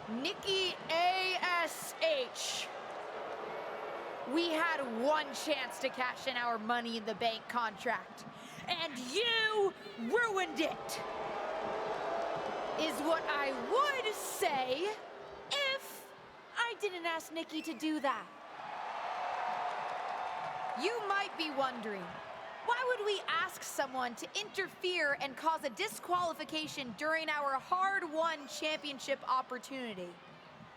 Nikki ASH. We had one chance to cash in our Money in the Bank contract, and you ruined it, is what I would say if I didn't ask Nikki to do that. You might be wondering, why would we ask someone to interfere and cause a disqualification during our hard-won championship opportunity?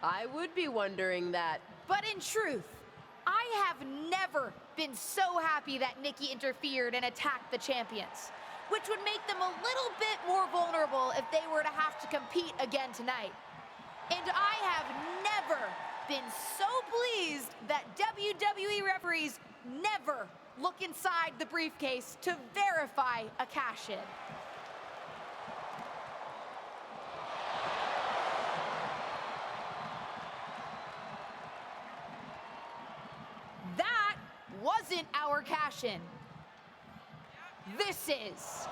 I would be wondering that. But in truth, I have never been so happy that Nikki interfered and attacked the champions, which would make them a little bit more vulnerable if they were to have to compete again tonight. And I have never been so pleased that WWE referees never look inside the briefcase to verify a cash-in. That wasn't our cash-in. This is.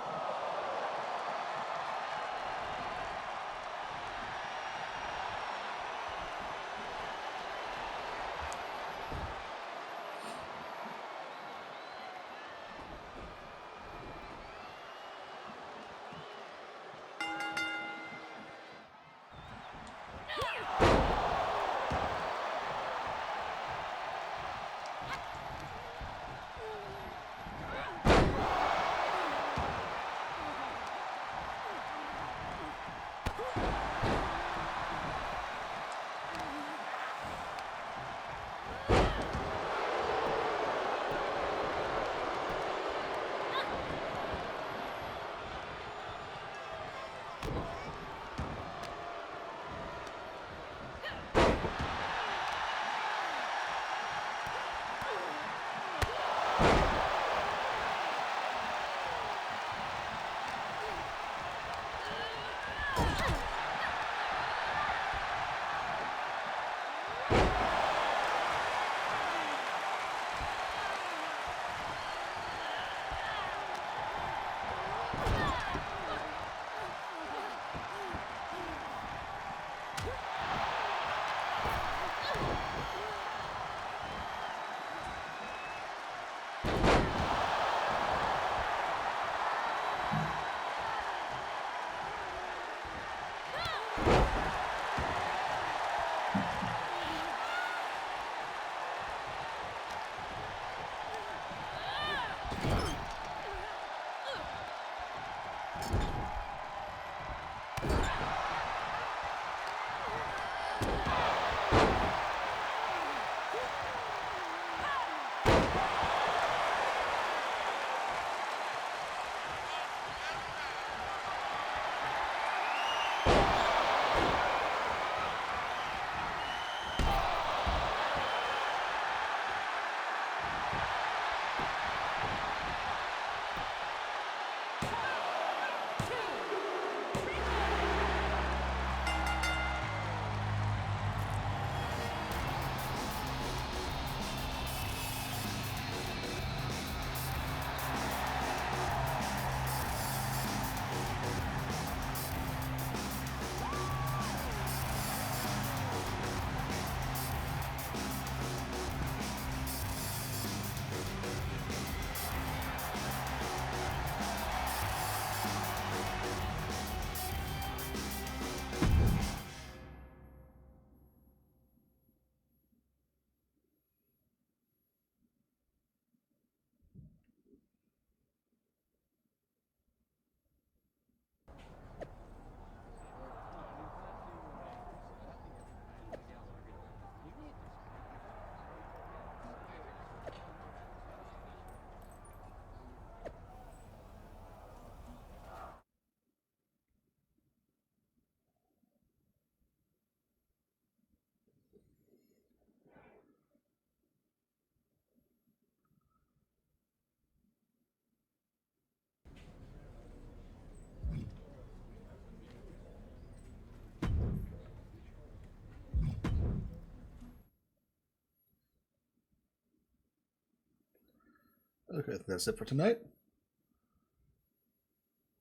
Okay, that's it for tonight.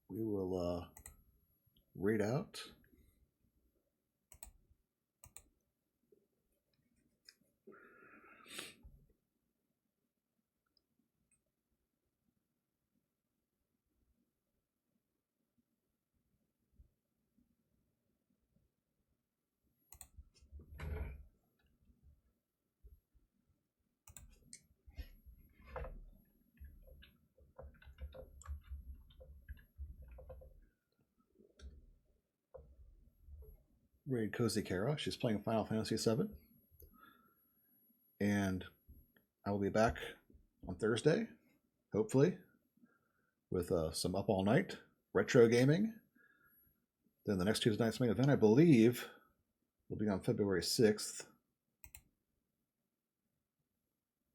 We will read out Raid Cozy Kara. She's playing Final Fantasy VII. And I will be back on Thursday, hopefully, with some Up All Night retro gaming. Then the next Tuesday night's main event, I believe, will be on February 6th.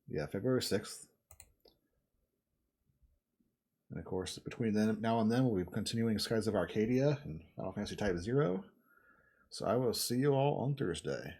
Yeah, February 6th. And of course, between then now and then, we'll be continuing Skies of Arcadia and Final Fantasy Type 0. So I will see you all on Thursday.